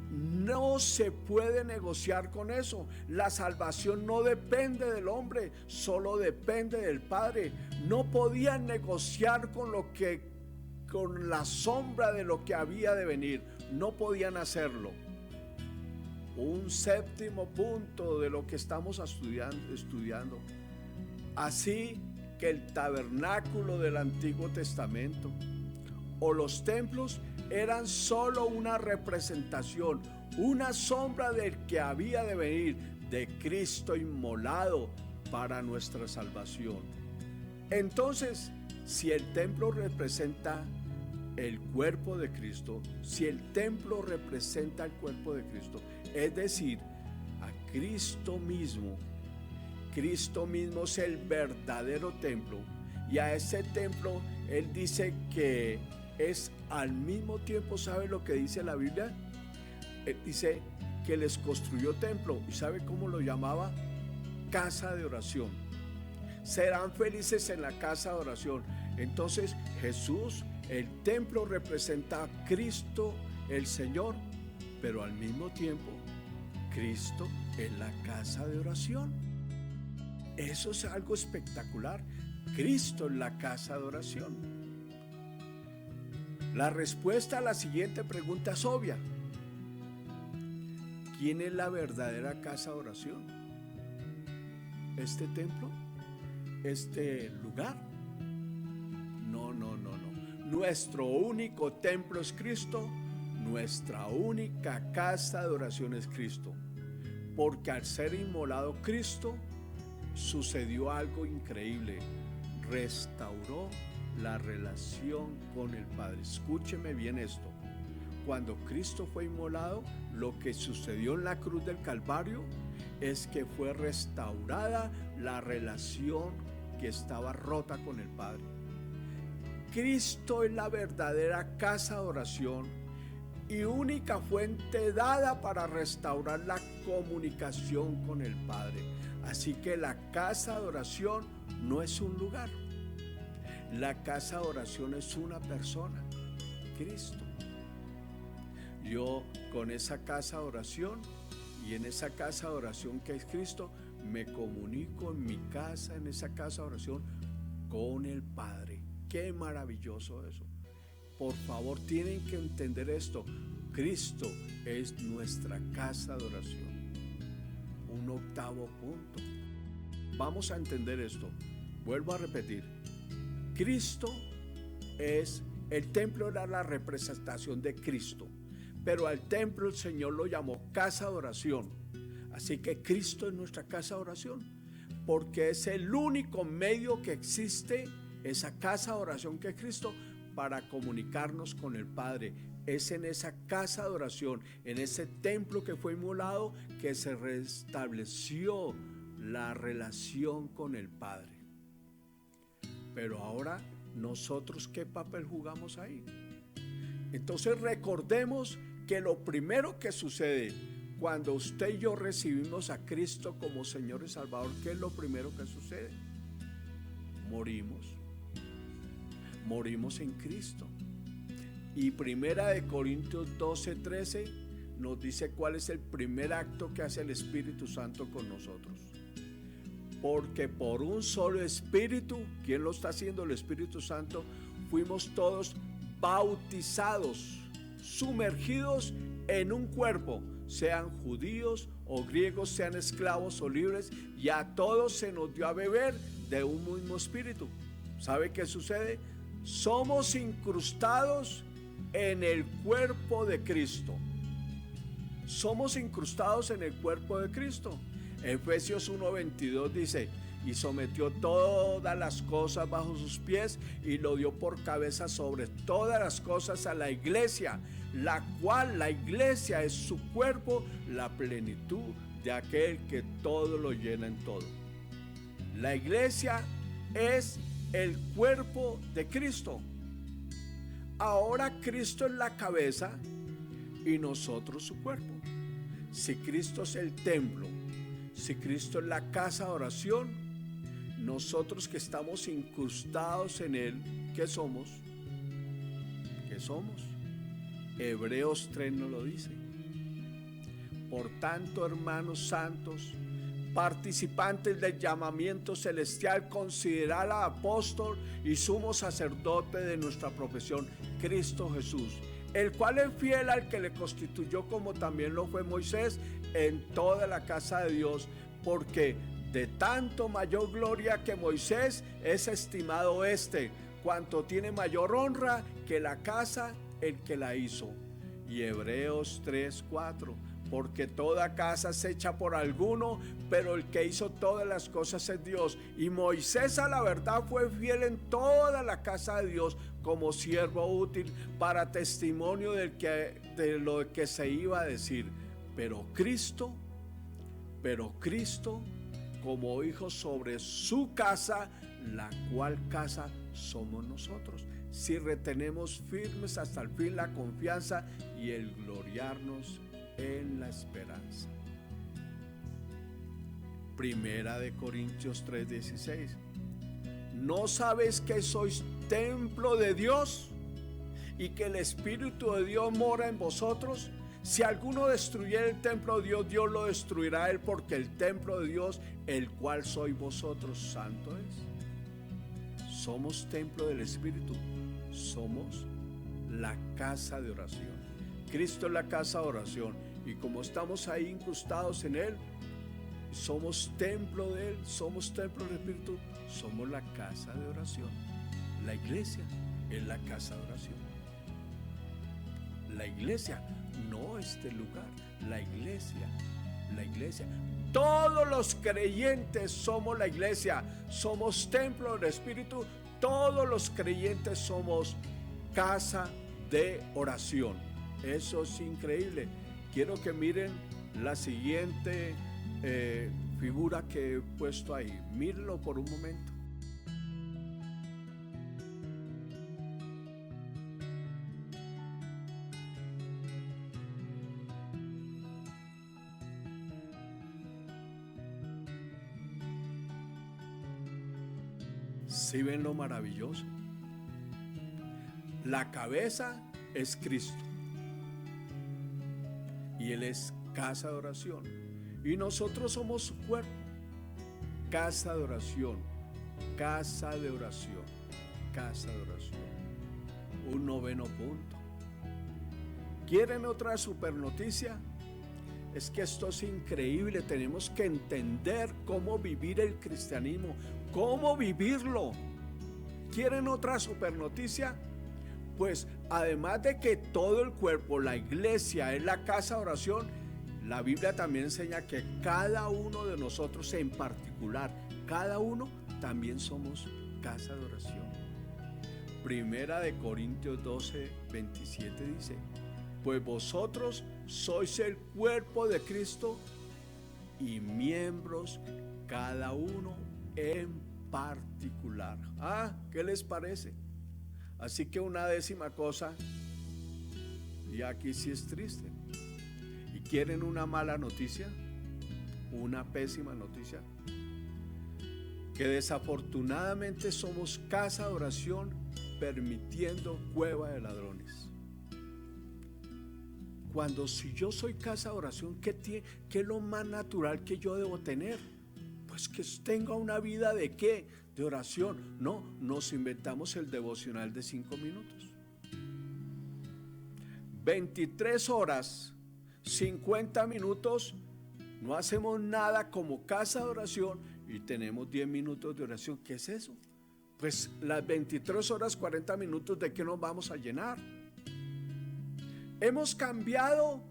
No se puede negociar con eso. La salvación no depende del hombre, solo depende del Padre. No podían negociar con la sombra de lo que había de venir. No podían hacerlo. Un séptimo punto de lo que estamos estudiando. Así que el tabernáculo del Antiguo Testamento o los templos eran solo una representación, una sombra del que había de venir, de Cristo inmolado para nuestra salvación. Entonces, si el templo representa el cuerpo de Cristo, si el templo representa el cuerpo de Cristo, es decir, a Cristo mismo es el verdadero templo, y a ese templo Él dice que es al mismo tiempo, ¿sabe lo que dice la Biblia? Él dice que les construyó templo, y ¿sabe cómo lo llamaba? Casa de oración. Serán felices en la casa de oración. Entonces Jesús, el templo, representa a Cristo el Señor, pero al mismo tiempo Cristo es la casa de oración. Eso es algo espectacular. Cristo es la casa de oración. La respuesta a la siguiente pregunta es obvia. ¿Quién es la verdadera casa de oración? ¿Este templo? ¿Este lugar? No. Nuestro único templo es Cristo. Nuestra única casa de oración es Cristo. Porque al ser inmolado Cristo, sucedió algo increíble. Restauró la relación con el Padre. Escúcheme bien esto. Cuando Cristo fue inmolado, lo que sucedió en la cruz del Calvario es que fue restaurada la relación que estaba rota con el Padre. Cristo es la verdadera casa de oración y única fuente dada para restaurar la comunicación con el Padre. Así que la casa de oración no es un lugar. La casa de oración es una persona, Cristo. Yo con esa casa de oración y en esa casa de oración que es Cristo, me comunico en mi casa, en esa casa de oración, con el Padre. Qué maravilloso eso. Por favor, tienen que entender esto. Cristo es nuestra casa de oración. Un octavo punto. Vamos a entender esto. Vuelvo a repetir. Cristo es, el templo era la representación de Cristo, pero al templo el Señor lo llamó casa de oración. Así que Cristo es nuestra casa de oración, porque es el único medio que existe, esa casa de oración que es Cristo, para comunicarnos con el Padre. Es en esa casa de oración, en ese templo que fue inmolado, que se restableció la relación con el Padre. Pero ahora, ¿nosotros qué papel jugamos ahí? Entonces recordemos que lo primero que sucede cuando usted y yo recibimos a Cristo como Señor y Salvador, ¿qué es lo primero que sucede? Morimos en Cristo. Y 1 Corintios 12:13 nos dice cuál es el primer acto que hace el Espíritu Santo con nosotros. Porque por un solo Espíritu, ¿quién lo está haciendo? El Espíritu Santo. Fuimos todos bautizados, sumergidos en un cuerpo, sean judíos o griegos, sean esclavos o libres, y a todos se nos dio a beber de un mismo Espíritu. ¿Sabe qué sucede? Somos incrustados en el cuerpo de Cristo. Somos incrustados en el cuerpo de Cristo. Efesios 1:22 dice: y sometió todas las cosas bajo sus pies y lo dio por cabeza sobre todas las cosas a la iglesia, la cual la iglesia es su cuerpo, la plenitud de aquel que todo lo llena en todo. La iglesia es el cuerpo de Cristo. Ahora Cristo es la cabeza y nosotros su cuerpo. Si Cristo es el templo, si Cristo es la casa de oración, nosotros que estamos incrustados en Él, ¿qué somos? ¿Qué somos? Hebreos 3 nos lo dice. Por tanto, hermanos santos, participantes del llamamiento celestial, considerad al apóstol y sumo sacerdote de nuestra profesión, Cristo Jesús, el cual es fiel al que le constituyó, como también lo fue Moisés, en toda la casa de Dios, porque de tanto mayor gloria que Moisés es estimado cuanto tiene mayor honra que la casa el que la hizo. Y Hebreos 3:4, porque toda casa es hecha por alguno, pero el que hizo todas las cosas es Dios. Y Moisés a la verdad fue fiel en toda la casa de Dios como siervo útil para testimonio de lo que se iba a decir. Pero Cristo como hijo sobre su casa, la cual casa somos nosotros, si retenemos firmes hasta el fin la confianza y el gloriarnos en la esperanza. Primera de Corintios 3:16. ¿No sabéis que sois templo de Dios y que el Espíritu de Dios mora en vosotros? Si alguno destruyera el templo de Dios, Dios lo destruirá a él, porque el templo de Dios, el cual sois vosotros, santo es. Somos templo del Espíritu, somos la casa de oración. Cristo es la casa de oración, y como estamos ahí incrustados en Él, somos templo de Él, somos templo del Espíritu, somos la casa de oración. La iglesia es la casa de oración. La iglesia, no este lugar, la iglesia. Todos los creyentes somos la iglesia, somos templo del Espíritu, todos los creyentes somos casa de oración. Eso es increíble. Quiero que miren la siguiente figura que he puesto ahí. Mírenlo por un momento. ¿Sí ven lo maravilloso? La cabeza es Cristo y Él es casa de oración, y nosotros somos su cuerpo. Casa de oración, casa de oración, casa de oración. Un noveno punto. ¿Quieren otra super noticia? Es que esto es increíble. Tenemos que entender cómo vivir el cristianismo, cómo vivirlo. ¿Quieren otra super noticia? Pues además de que todo el cuerpo, la iglesia, es la casa de oración, la Biblia también enseña que cada uno de nosotros en particular, cada uno también somos casa de oración. Primera de Corintios 12:27 dice: pues vosotros sois el cuerpo de Cristo y miembros cada uno en particular. ¿Qué les parece? Así que una décima cosa, y aquí sí es triste. ¿Y quieren una mala noticia? Una pésima noticia. Que desafortunadamente somos casa de oración permitiendo cueva de ladrones. Cuando si yo soy casa de oración, ¿qué es lo más natural que yo debo tener? Pues que tenga una vida ¿de qué? De oración. No, nos inventamos el devocional de 5 minutos. 23 horas, 50 minutos, no hacemos nada como casa de oración y tenemos 10 minutos de oración. ¿Qué es eso? Pues las 23 horas, 40 minutos, ¿de qué nos vamos a llenar? Hemos cambiado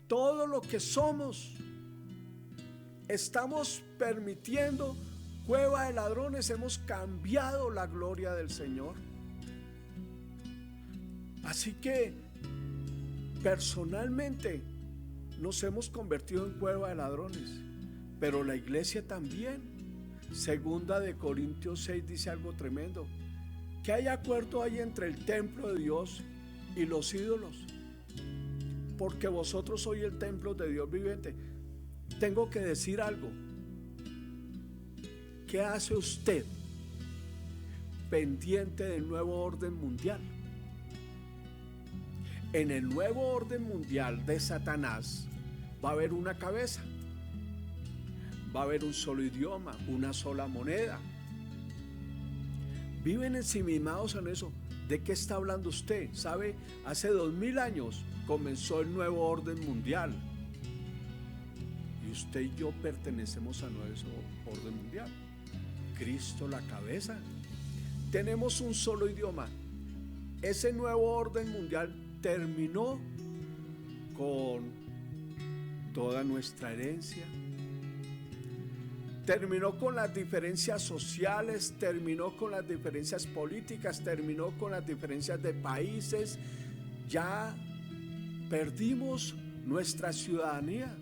todo lo que somos. Estamos permitiendo cueva de ladrones. Hemos cambiado la gloria del Señor. Así que personalmente nos hemos convertido en cueva de ladrones, pero la iglesia también. Segunda de Corintios 6 dice algo tremendo: que hay acuerdo ahí entre el templo de Dios y los ídolos, porque vosotros sois el templo de Dios viviente. Tengo que decir algo. ¿Qué hace usted pendiente del nuevo orden mundial? En el nuevo orden mundial de Satanás va a haber una cabeza, va a haber un solo idioma, una sola moneda. Viven ensimismados en eso. ¿De qué está hablando usted? ¿Sabe? Hace 2000 años comenzó el nuevo orden mundial. Y usted y yo pertenecemos a nuevo orden mundial. Cristo la cabeza. Tenemos un solo idioma. Ese nuevo orden mundial terminó con toda nuestra herencia. Terminó con las diferencias sociales, terminó con las diferencias políticas, terminó con las diferencias de países. Ya perdimos nuestra ciudadanía.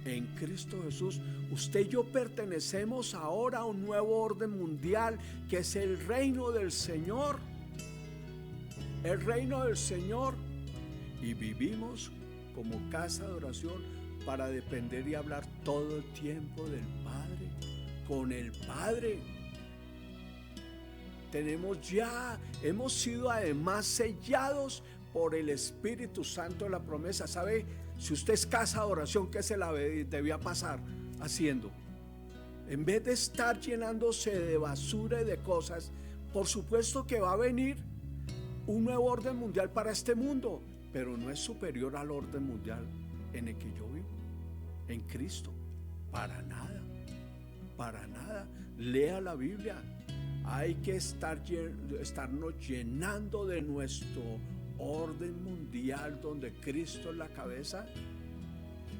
En Cristo Jesús, usted y yo pertenecemos ahora a un nuevo orden mundial, que es el reino del Señor. El reino del Señor. Y vivimos como casa de oración para depender y hablar todo el tiempo del Padre, con el Padre. Hemos sido además sellados por el Espíritu Santo de la promesa. ¿Sabe? Si usted es casa de oración, ¿qué se la debía pasar haciendo? En vez de estar llenándose de basura y de cosas, por supuesto que va a venir un nuevo orden mundial para este mundo, pero no es superior al orden mundial en el que yo vivo, en Cristo. Para nada, para nada. Lea la Biblia. Hay que estarnos llenando de nuestro orden mundial donde Cristo es la cabeza.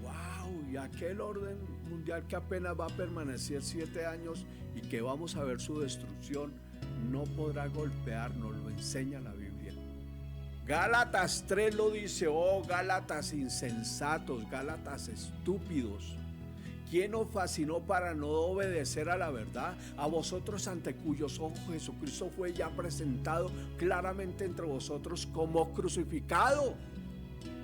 ¡Wow! Y aquel orden mundial que apenas va a permanecer 7 años y que vamos a ver su destrucción, no podrá golpearnos, lo enseña la Biblia. Gálatas 3 lo dice. Oh, Gálatas insensatos, Gálatas estúpidos, ¿quién os fascinó para no obedecer a la verdad? A vosotros, ante cuyos ojos Jesucristo fue ya presentado claramente entre vosotros como crucificado.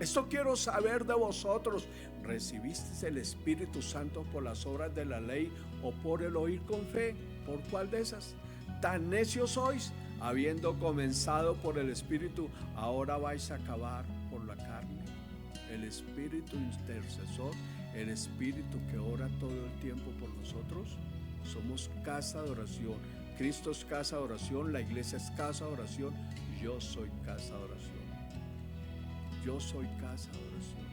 Esto quiero saber de vosotros. ¿Recibisteis el Espíritu Santo por las obras de la ley o por el oír con fe? ¿Por cuál de esas? Tan necios sois, habiendo comenzado por el Espíritu, ahora vais a acabar por la carne. El Espíritu intercesor, el Espíritu que ora todo el tiempo por nosotros. Somos casa de oración. Cristo es casa de oración, la iglesia es casa de oración. Yo soy casa de oración. Yo soy casa de oración.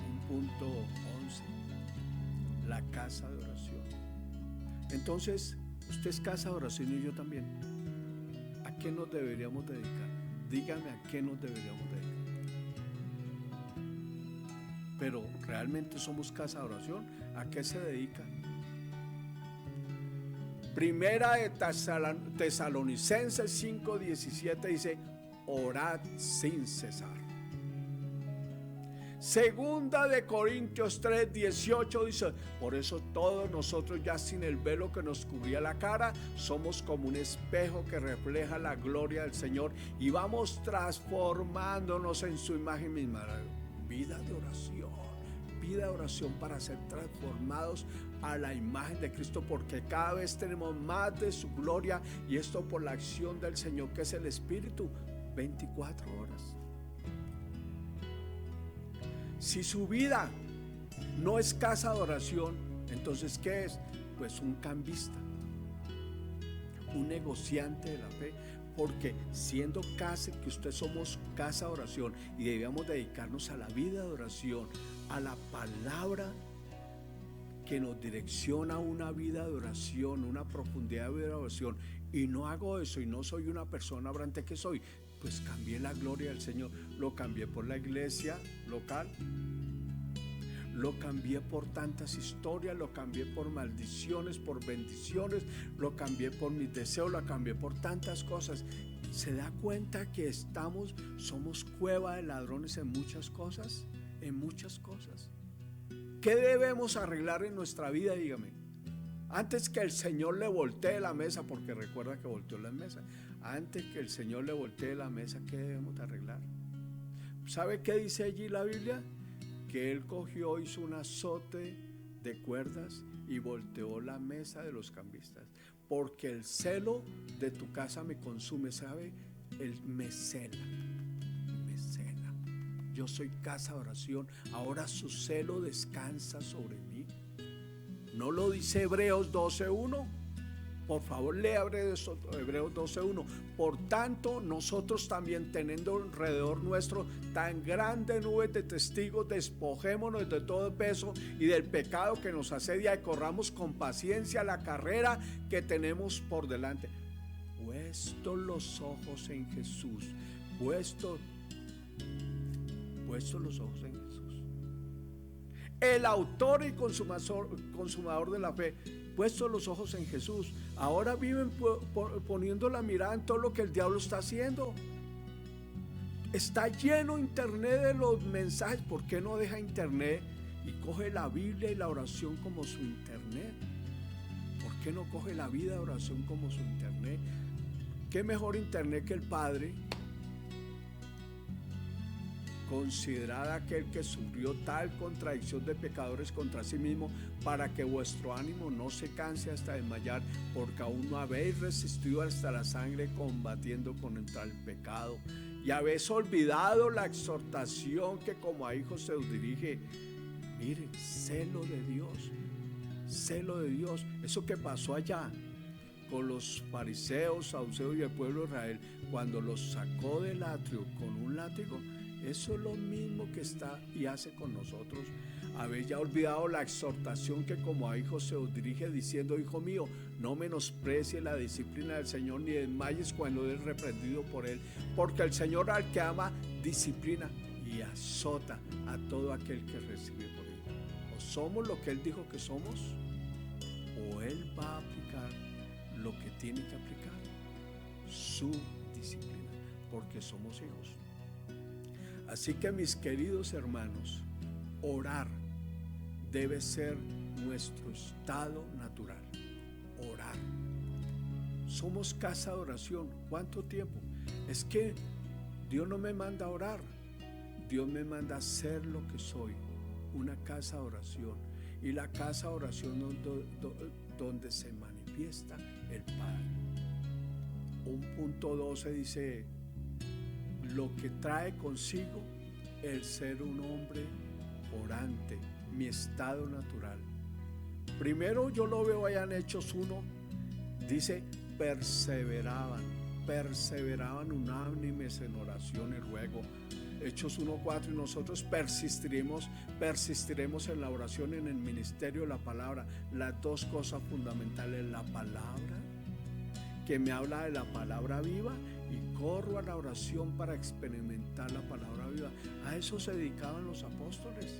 Un punto 11. La casa de oración. Entonces, usted es casa de oración y yo también. ¿A qué nos deberíamos dedicar? Dígame a qué nos deberíamos dedicar. Pero ¿realmente somos casa de oración? ¿A qué se dedica? Primera de Tesalonicenses 5:17 dice: orad sin cesar. Segunda de Corintios 3:18 dice: por eso todos nosotros, ya sin el velo que nos cubría la cara, somos como un espejo que refleja la gloria del Señor y vamos transformándonos en su imagen misma. Vida de oración para ser transformados a la imagen de Cristo, porque cada vez tenemos más de su gloria, y esto por la acción del Señor, que es el Espíritu, 24 horas. Si su vida no es casa de oración, entonces ¿qué es? Pues un cambista, un negociante de la fe. Porque siendo casa, que usted somos casa de oración y debíamos dedicarnos a la vida de oración, a la palabra que nos direcciona a una vida de oración, una profundidad de vida de oración, y no hago eso y no soy una persona obrante que soy, pues cambié la gloria del Señor. Lo cambié por la iglesia local, lo cambié por tantas historias, lo cambié por maldiciones, por bendiciones, lo cambié por mis deseos, lo cambié por tantas cosas. ¿Se da cuenta que somos cueva de ladrones en muchas cosas? En muchas cosas. ¿Qué debemos arreglar en nuestra vida? Dígame. Antes que el Señor le voltee la mesa, porque recuerda que volteó la mesa. Antes que el Señor le voltee la mesa, ¿qué debemos arreglar? ¿Sabe qué dice allí la Biblia? Que Él cogió, hizo un azote de cuerdas y volteó la mesa de los cambistas. Porque el celo de tu casa me consume, ¿sabe? Él me cela. Yo soy casa de oración, ahora su celo descansa sobre mí. ¿No lo dice Hebreos 12:1? Por favor, lea Hebreos 12:1. Por tanto, nosotros también, teniendo alrededor nuestro tan grande nube de testigos, despojémonos de todo peso y del pecado que nos asedia, y corramos con paciencia la carrera que tenemos por delante. Puestos los ojos en Jesús, puestos los ojos en Jesús. el autor y consumador de la fe, puestos los ojos en Jesús. Ahora viven poniendo la mirada en todo lo que el diablo está haciendo. Está lleno internet de los mensajes. ¿Por qué no deja internet y coge la Biblia y la oración como su internet? ¿Por qué no coge la vida de oración como su internet? ¿Qué mejor internet que el Padre? Considerad aquel que sufrió tal contradicción de pecadores contra sí mismo, para que vuestro ánimo no se canse hasta desmayar, porque aún no habéis resistido hasta la sangre combatiendo contra el pecado, y habéis olvidado la exhortación que como a hijos se os dirige. Mire, celo de Dios, celo de Dios. Eso que pasó allá con los fariseos, saduceos y el pueblo de Israel, cuando los sacó del atrio con un látigo, eso es lo mismo que está y hace con nosotros. Habéis ya olvidado la exhortación que como a hijos se os dirige, diciendo: hijo mío, no menosprecie la disciplina del Señor, ni desmayes cuando eres reprendido por Él, porque el Señor al que ama disciplina y azota a todo aquel que recibe por Él. O somos lo que Él dijo que somos, o Él va a aplicar lo que tiene que aplicar, su disciplina, porque somos hijos. Así que, mis queridos hermanos, orar debe ser nuestro estado natural. Orar. Somos casa de oración. ¿Cuánto tiempo? Es que Dios no me manda a orar. Dios me manda a ser lo que soy, una casa de oración. Y la casa de oración donde se manifiesta el Padre. 1.12 dice: lo que trae consigo el ser un hombre orante, mi estado natural. Primero yo lo veo allá en Hechos 1, dice: perseveraban unánimes en oración y ruego. Hechos 1:4, y nosotros persistiremos en la oración, en el ministerio de la palabra. Las dos cosas fundamentales: la palabra, que me habla de la palabra viva, y corro a la oración para experimentar la palabra viva. A eso se dedicaban los apóstoles,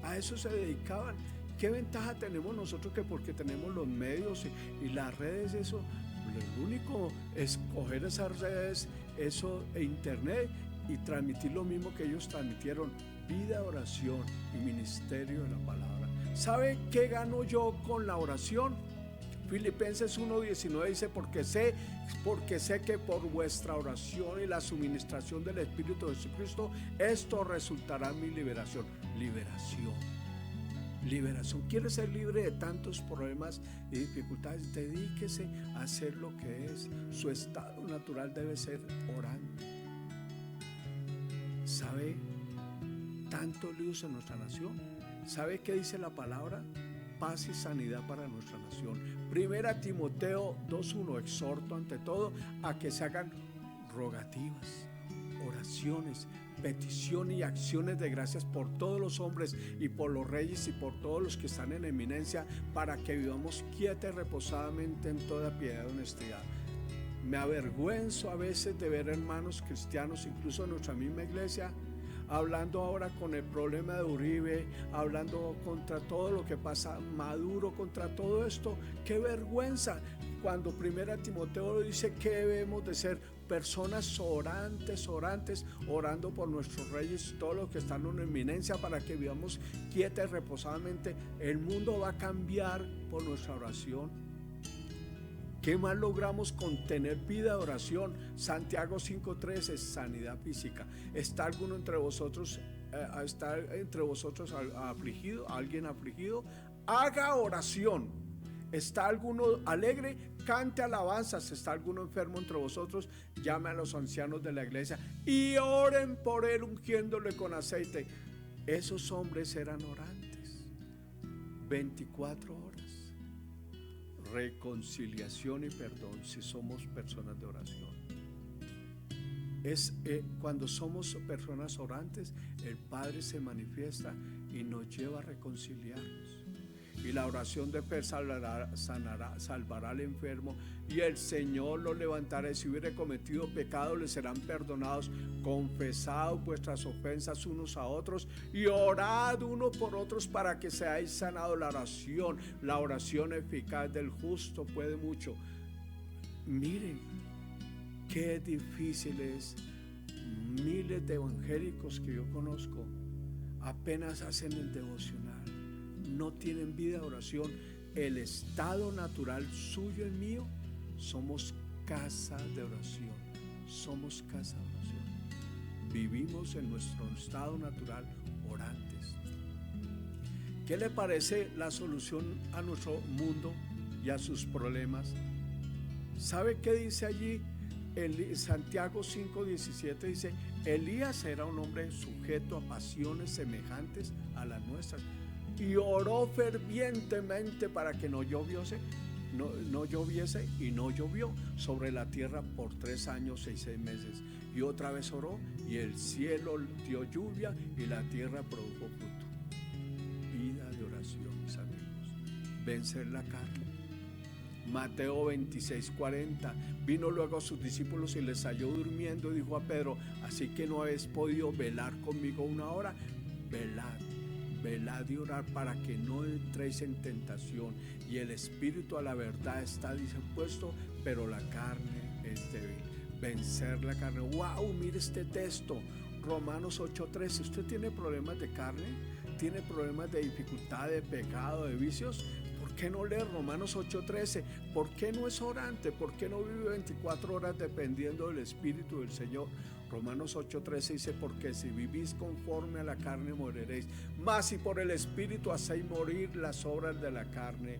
a eso se dedicaban. ¿Qué ventaja tenemos nosotros? Que porque tenemos los medios y las redes, eso, lo único es coger esas redes, eso e internet, y transmitir lo mismo que ellos transmitieron: vida, oración y ministerio de la palabra. ¿Sabe qué gano yo con la oración? Filipenses 1:19 dice: porque sé que por vuestra oración y la suministración del Espíritu de Jesucristo, esto resultará en mi liberación. Liberación. ¿Quiere ser libre de tantos problemas y dificultades? Dedíquese a hacer lo que es. Su estado natural debe ser orante. ¿Sabe tantos líos en nuestra nación? ¿Sabe qué dice la palabra? Paz y sanidad para nuestra nación. 1 Timoteo 2:1: exhorto ante todo a que se hagan rogativas, oraciones, peticiones y acciones de gracias por todos los hombres y por los reyes y por todos los que están en eminencia, para que vivamos quieta y reposadamente en toda piedad y honestidad. Me avergüenzo a veces de ver hermanos cristianos, incluso en nuestra misma iglesia, hablando ahora con el problema de Uribe, hablando contra todo lo que pasa, Maduro, contra todo esto. ¡Qué vergüenza! Cuando 1 Timoteo dice que debemos de ser personas orantes, orando por nuestros reyes y todos los que están en eminencia, para que vivamos quieta y reposadamente. El mundo va a cambiar por nuestra oración. ¿Qué más logramos con tener vida de oración? Santiago 5:13, sanidad física. ¿Está alguno entre vosotros afligido? ¿Alguien afligido? Haga oración. ¿Está alguno alegre? Cante alabanzas. ¿Está alguno enfermo entre vosotros? Llame a los ancianos de la iglesia y oren por él, ungiéndole con aceite. Esos hombres eran orantes. 24 horas. Reconciliación y perdón, si somos personas de oración. Cuando somos personas orantes, el Padre se manifiesta y nos lleva a reconciliarnos. y la oración de fe salvará al enfermo, y el Señor lo levantará. Si hubiere cometido pecado, le serán perdonados. Confesad vuestras ofensas unos a otros y orad uno por otros para que seáis sanados. La oración eficaz del justo puede mucho. Miren qué difícil es. Miles de evangélicos que yo conozco apenas hacen el devocional, no tienen vida de oración. El estado natural suyo y mío, somos casa de oración, somos casa de oración. Vivimos en nuestro estado natural orantes. ¿Qué le parece la solución a nuestro mundo y a sus problemas? ¿Sabe qué dice allí? Santiago 5:17 dice: Elías era un hombre sujeto a pasiones semejantes a las nuestras y oró fervientemente para que no lloviese y no llovió sobre la tierra por 3 años y 6 meses. Y otra vez oró y el cielo dio lluvia y la tierra produjo fruto. Vida de oración, mis amigos. Vencer la carne. Mateo 26:40. Vino luego a sus discípulos y les halló durmiendo y dijo a Pedro: así que no habéis podido velar conmigo 1 hora. Velad y orad para que no entréis en tentación. Y el espíritu a la verdad está dispuesto, pero la carne es débil. Vencer la carne. ¡Wow! Mire este texto. Romanos 8:13. ¿Usted tiene problemas de carne? ¿Tiene problemas de dificultad, de pecado, de vicios? ¿Por qué no lee Romanos 8:13? ¿Por qué no es orante? ¿Por qué no vive 24 horas dependiendo del Espíritu del Señor? Romanos 8:13 dice: porque si vivís conforme a la carne moriréis, mas si por el Espíritu hacéis morir las obras de la carne,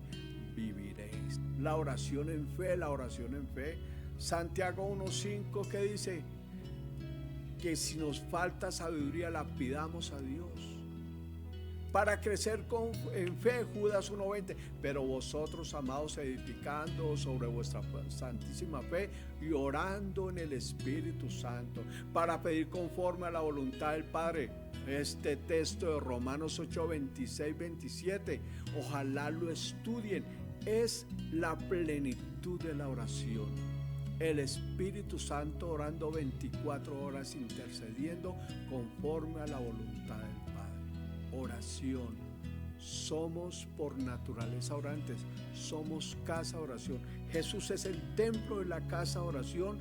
viviréis. La oración en fe, la oración en fe. Santiago 1:5, ¿qué dice? Que si nos falta sabiduría, la pidamos a Dios para crecer en fe. Judas 1:20. Pero vosotros, amados, edificando sobre vuestra santísima fe y orando en el Espíritu Santo, para pedir conforme a la voluntad del Padre. Este texto de Romanos 8:26-27, ojalá lo estudien. Es la plenitud de la oración. El Espíritu Santo orando 24 horas, intercediendo conforme a la voluntad del Padre. Oración. Somos por naturaleza orantes, somos casa de oración. Jesús es el templo de la casa de oración,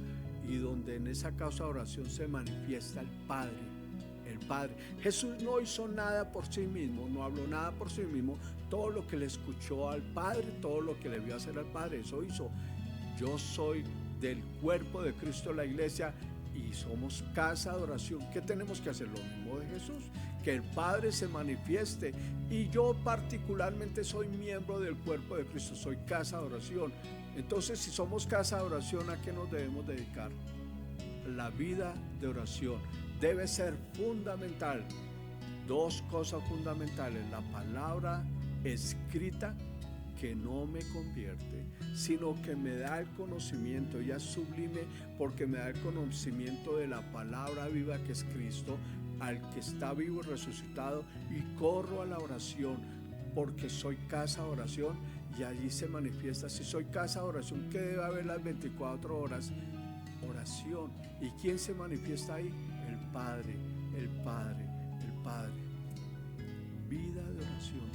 y donde en esa casa de oración se manifiesta el Padre. El Padre. Jesús no hizo nada por sí mismo, no habló nada por sí mismo. Todo lo que le escuchó al Padre, todo lo que le vio hacer al Padre, eso hizo. Yo soy del cuerpo de Cristo, la iglesia, y somos casa de oración. ¿Qué tenemos que hacer? Lo mismo de Jesús, que el Padre se manifieste, y yo particularmente soy miembro del cuerpo de Cristo, soy casa de oración. Entonces, si somos casa de oración, ¿a qué nos debemos dedicar? La vida de oración debe ser fundamental. 2 cosas fundamentales: la palabra escrita, que no me convierte, sino que me da el conocimiento. Ella es sublime porque me da el conocimiento de la palabra viva, que es Cristo, al que está vivo y resucitado, y corro a la oración porque soy casa de oración, y allí se manifiesta. Si soy casa de oración, ¿qué debe haber las 24 horas? Oración. ¿Y quién se manifiesta ahí? El Padre, el Padre, el Padre. Vida de oración.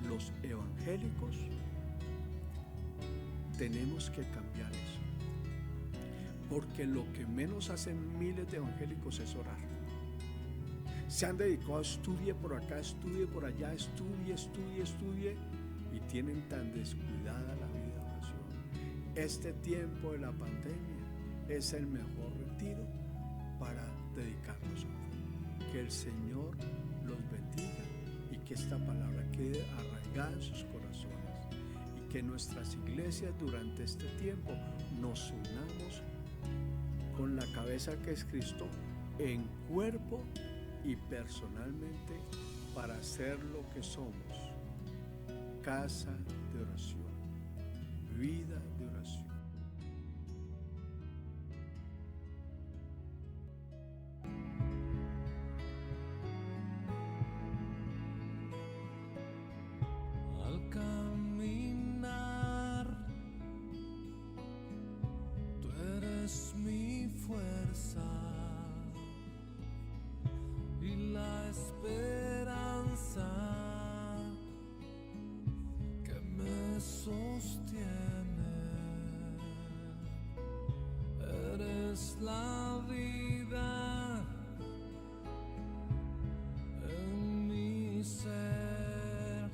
Los evangélicos tenemos que cambiar eso, porque lo que menos hacen miles de evangélicos es orar. Se han dedicado a estudie por acá, estudie por allá, estudie, y tienen tan descuidada la vida de oración. Este tiempo de la pandemia es el mejor retiro para dedicarnos a orar. Que el Señor los bendiga y que esta palabra quede arraigada en sus corazones, y que nuestras iglesias durante este tiempo nos unamos con la cabeza, que es Cristo, en cuerpo y personalmente, para ser lo que somos: casa de oración, vida de oración. Al sostiene. Eres la vida en mi ser.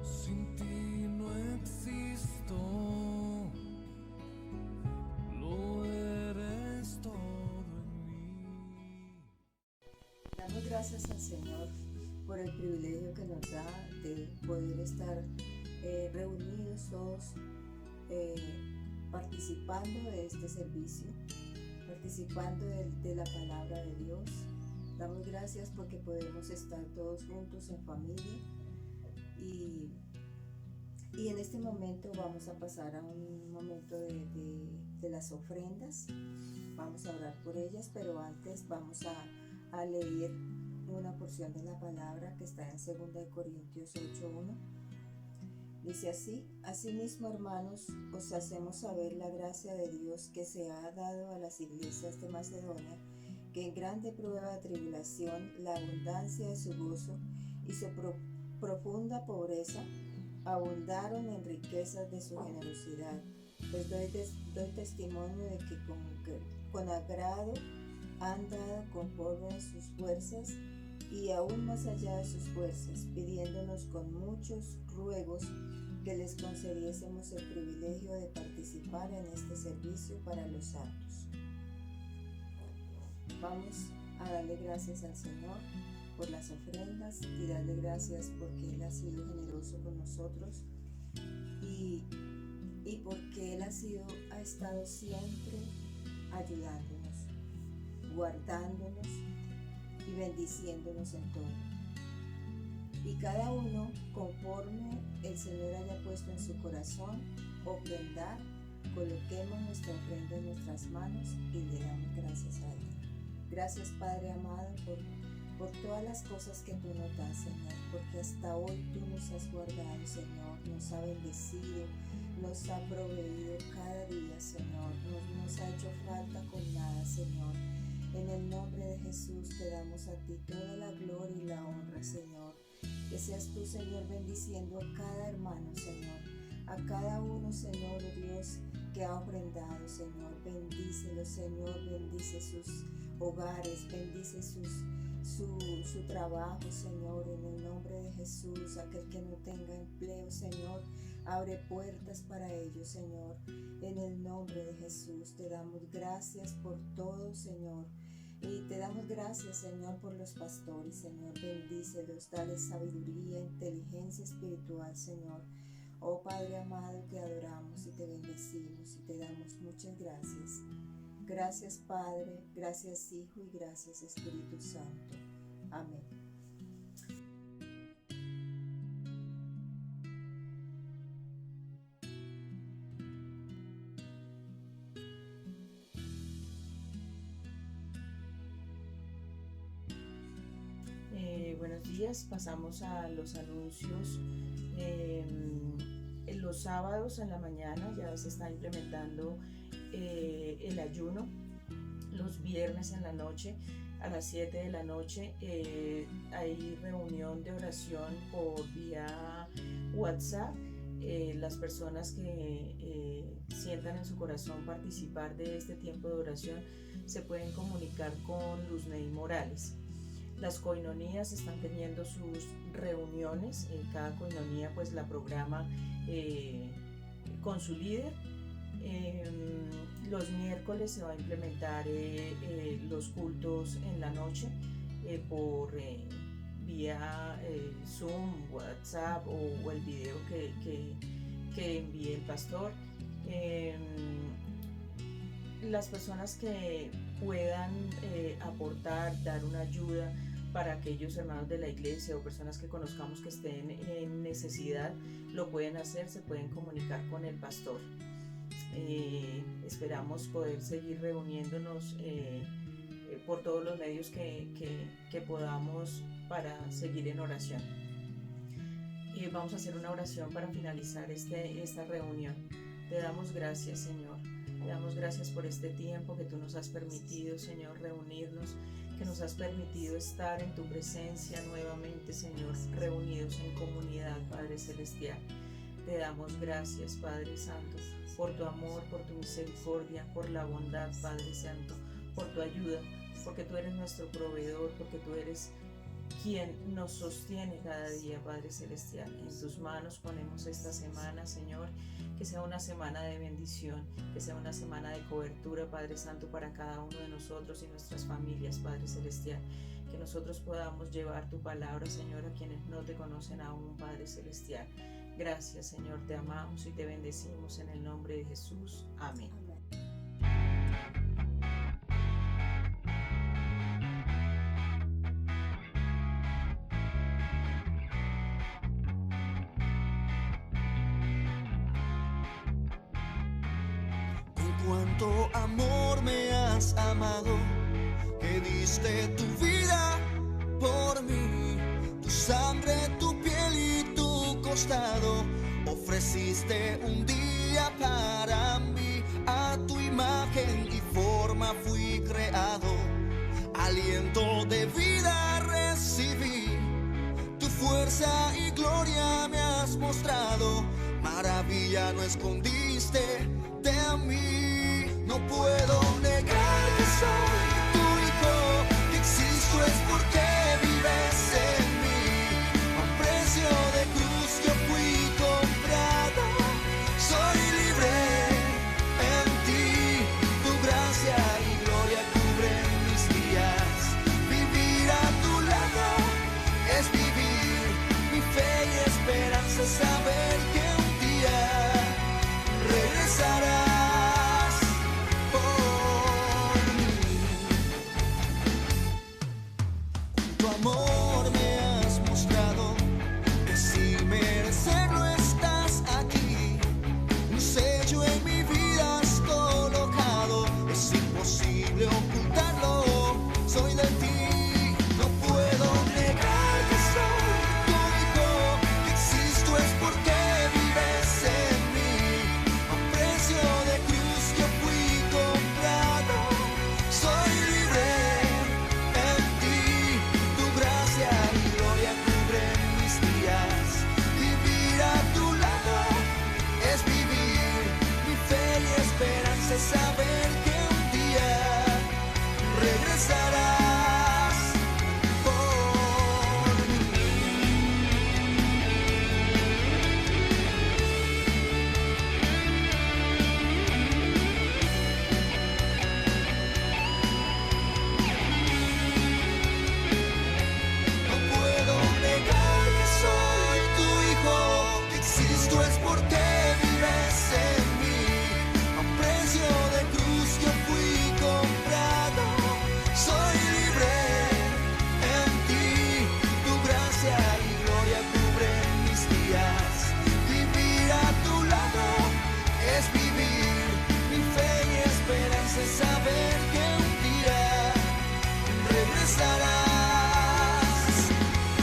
Sin ti no existo. Lo eres todo en mí. Damos gracias al Señor por el privilegio que nos da de poder estar reunidos todos participando de este servicio, participando de la palabra de Dios. Damos gracias porque podemos estar todos juntos en familia y en este momento vamos a pasar a un momento de las ofrendas. Vamos a orar por ellas, pero antes vamos a leer una porción de la palabra que está en 2 Corintios 8:1. Dice así: asimismo, hermanos, os hacemos saber la gracia de Dios que se ha dado a las iglesias de Macedonia, que en grande prueba de tribulación, la abundancia de su gozo y su profunda pobreza abundaron en riquezas de su generosidad. Pues doy testimonio de que con agrado han dado conforme a sus fuerzas y aún más allá de sus fuerzas, pidiéndonos con muchos ruegos que les concediésemos el privilegio de participar en este servicio para los santos. Vamos a darle gracias al Señor por las ofrendas y darle gracias porque Él ha sido generoso con nosotros y porque Él ha estado siempre ayudándonos, guardándonos y bendiciéndonos en todo. Y cada uno, conforme el Señor haya puesto en su corazón, ofrendar, coloquemos nuestra ofrenda en nuestras manos y le damos gracias a Él. Gracias, Padre amado, por todas las cosas que tú nos das, Señor, porque hasta hoy tú nos has guardado, Señor, nos ha bendecido, nos ha proveído cada día, Señor, no nos ha hecho falta con nada, Señor. En el nombre de Jesús te damos a ti toda la gloria y la honra, Señor. Que seas tú, Señor, bendiciendo a cada hermano, Señor, a cada uno, Señor, oh Dios, que ha ofrendado, Señor. Bendícelo, Señor, bendice sus hogares, bendice su trabajo, Señor, en el nombre de Jesús. Aquel que no tenga empleo, Señor, abre puertas para ellos, Señor. En el nombre de Jesús te damos gracias por todo, Señor. Y te damos gracias, Señor, por los pastores, Señor. Bendícelos, dale sabiduría, inteligencia espiritual, Señor. Oh Padre amado, te adoramos y te bendecimos y te damos muchas gracias. Gracias, Padre, gracias, Hijo y gracias, Espíritu Santo. Amén. Buenos días, pasamos a los anuncios. En los sábados en la mañana ya se está implementando el ayuno. Los viernes en la noche a las 7 de la noche hay reunión de oración por vía WhatsApp. Las personas que sientan en su corazón participar de este tiempo de oración se pueden comunicar con Luzney Morales. Las coinonías están teniendo sus reuniones, cada coinonía pues la programa con su líder. Los miércoles se va a implementar los cultos en la noche por vía Zoom, WhatsApp o el video que envíe el pastor. Las personas que puedan aportar, dar una ayuda para aquellos hermanos de la iglesia o personas que conozcamos que estén en necesidad, lo pueden hacer, se pueden comunicar con el pastor. Esperamos poder seguir reuniéndonos por todos los medios que podamos para seguir en oración. Y vamos a hacer una oración para finalizar esta reunión. Te damos gracias, Señor. Te damos gracias por este tiempo que tú nos has permitido, Señor, reunirnos, que nos has permitido estar en tu presencia nuevamente, Señor, reunidos en comunidad, Padre Celestial. Te damos gracias, Padre Santo, por tu amor, por tu misericordia, por la bondad, Padre Santo, por tu ayuda, porque tú eres nuestro proveedor, porque tú eres quien nos sostiene cada día, Padre Celestial. En tus manos ponemos esta semana, Señor, que sea una semana de bendición, que sea una semana de cobertura, Padre Santo, para cada uno de nosotros y nuestras familias, Padre Celestial. Que nosotros podamos llevar tu palabra, Señor, a quienes no te conocen aún, Padre Celestial. Gracias, Señor, te amamos y te bendecimos en el nombre de Jesús. Amén. Con cuánto amor me has amado, que diste tu vida por mí, tu sangre, tu piel y tu costado, ofreciste un día para mí. A tu imagen y forma fui creado, aliento de vida recibí, tu fuerza y gloria me has mostrado, maravilla no escondiste de mí. No puedo negar que soy tu hijo, que existo es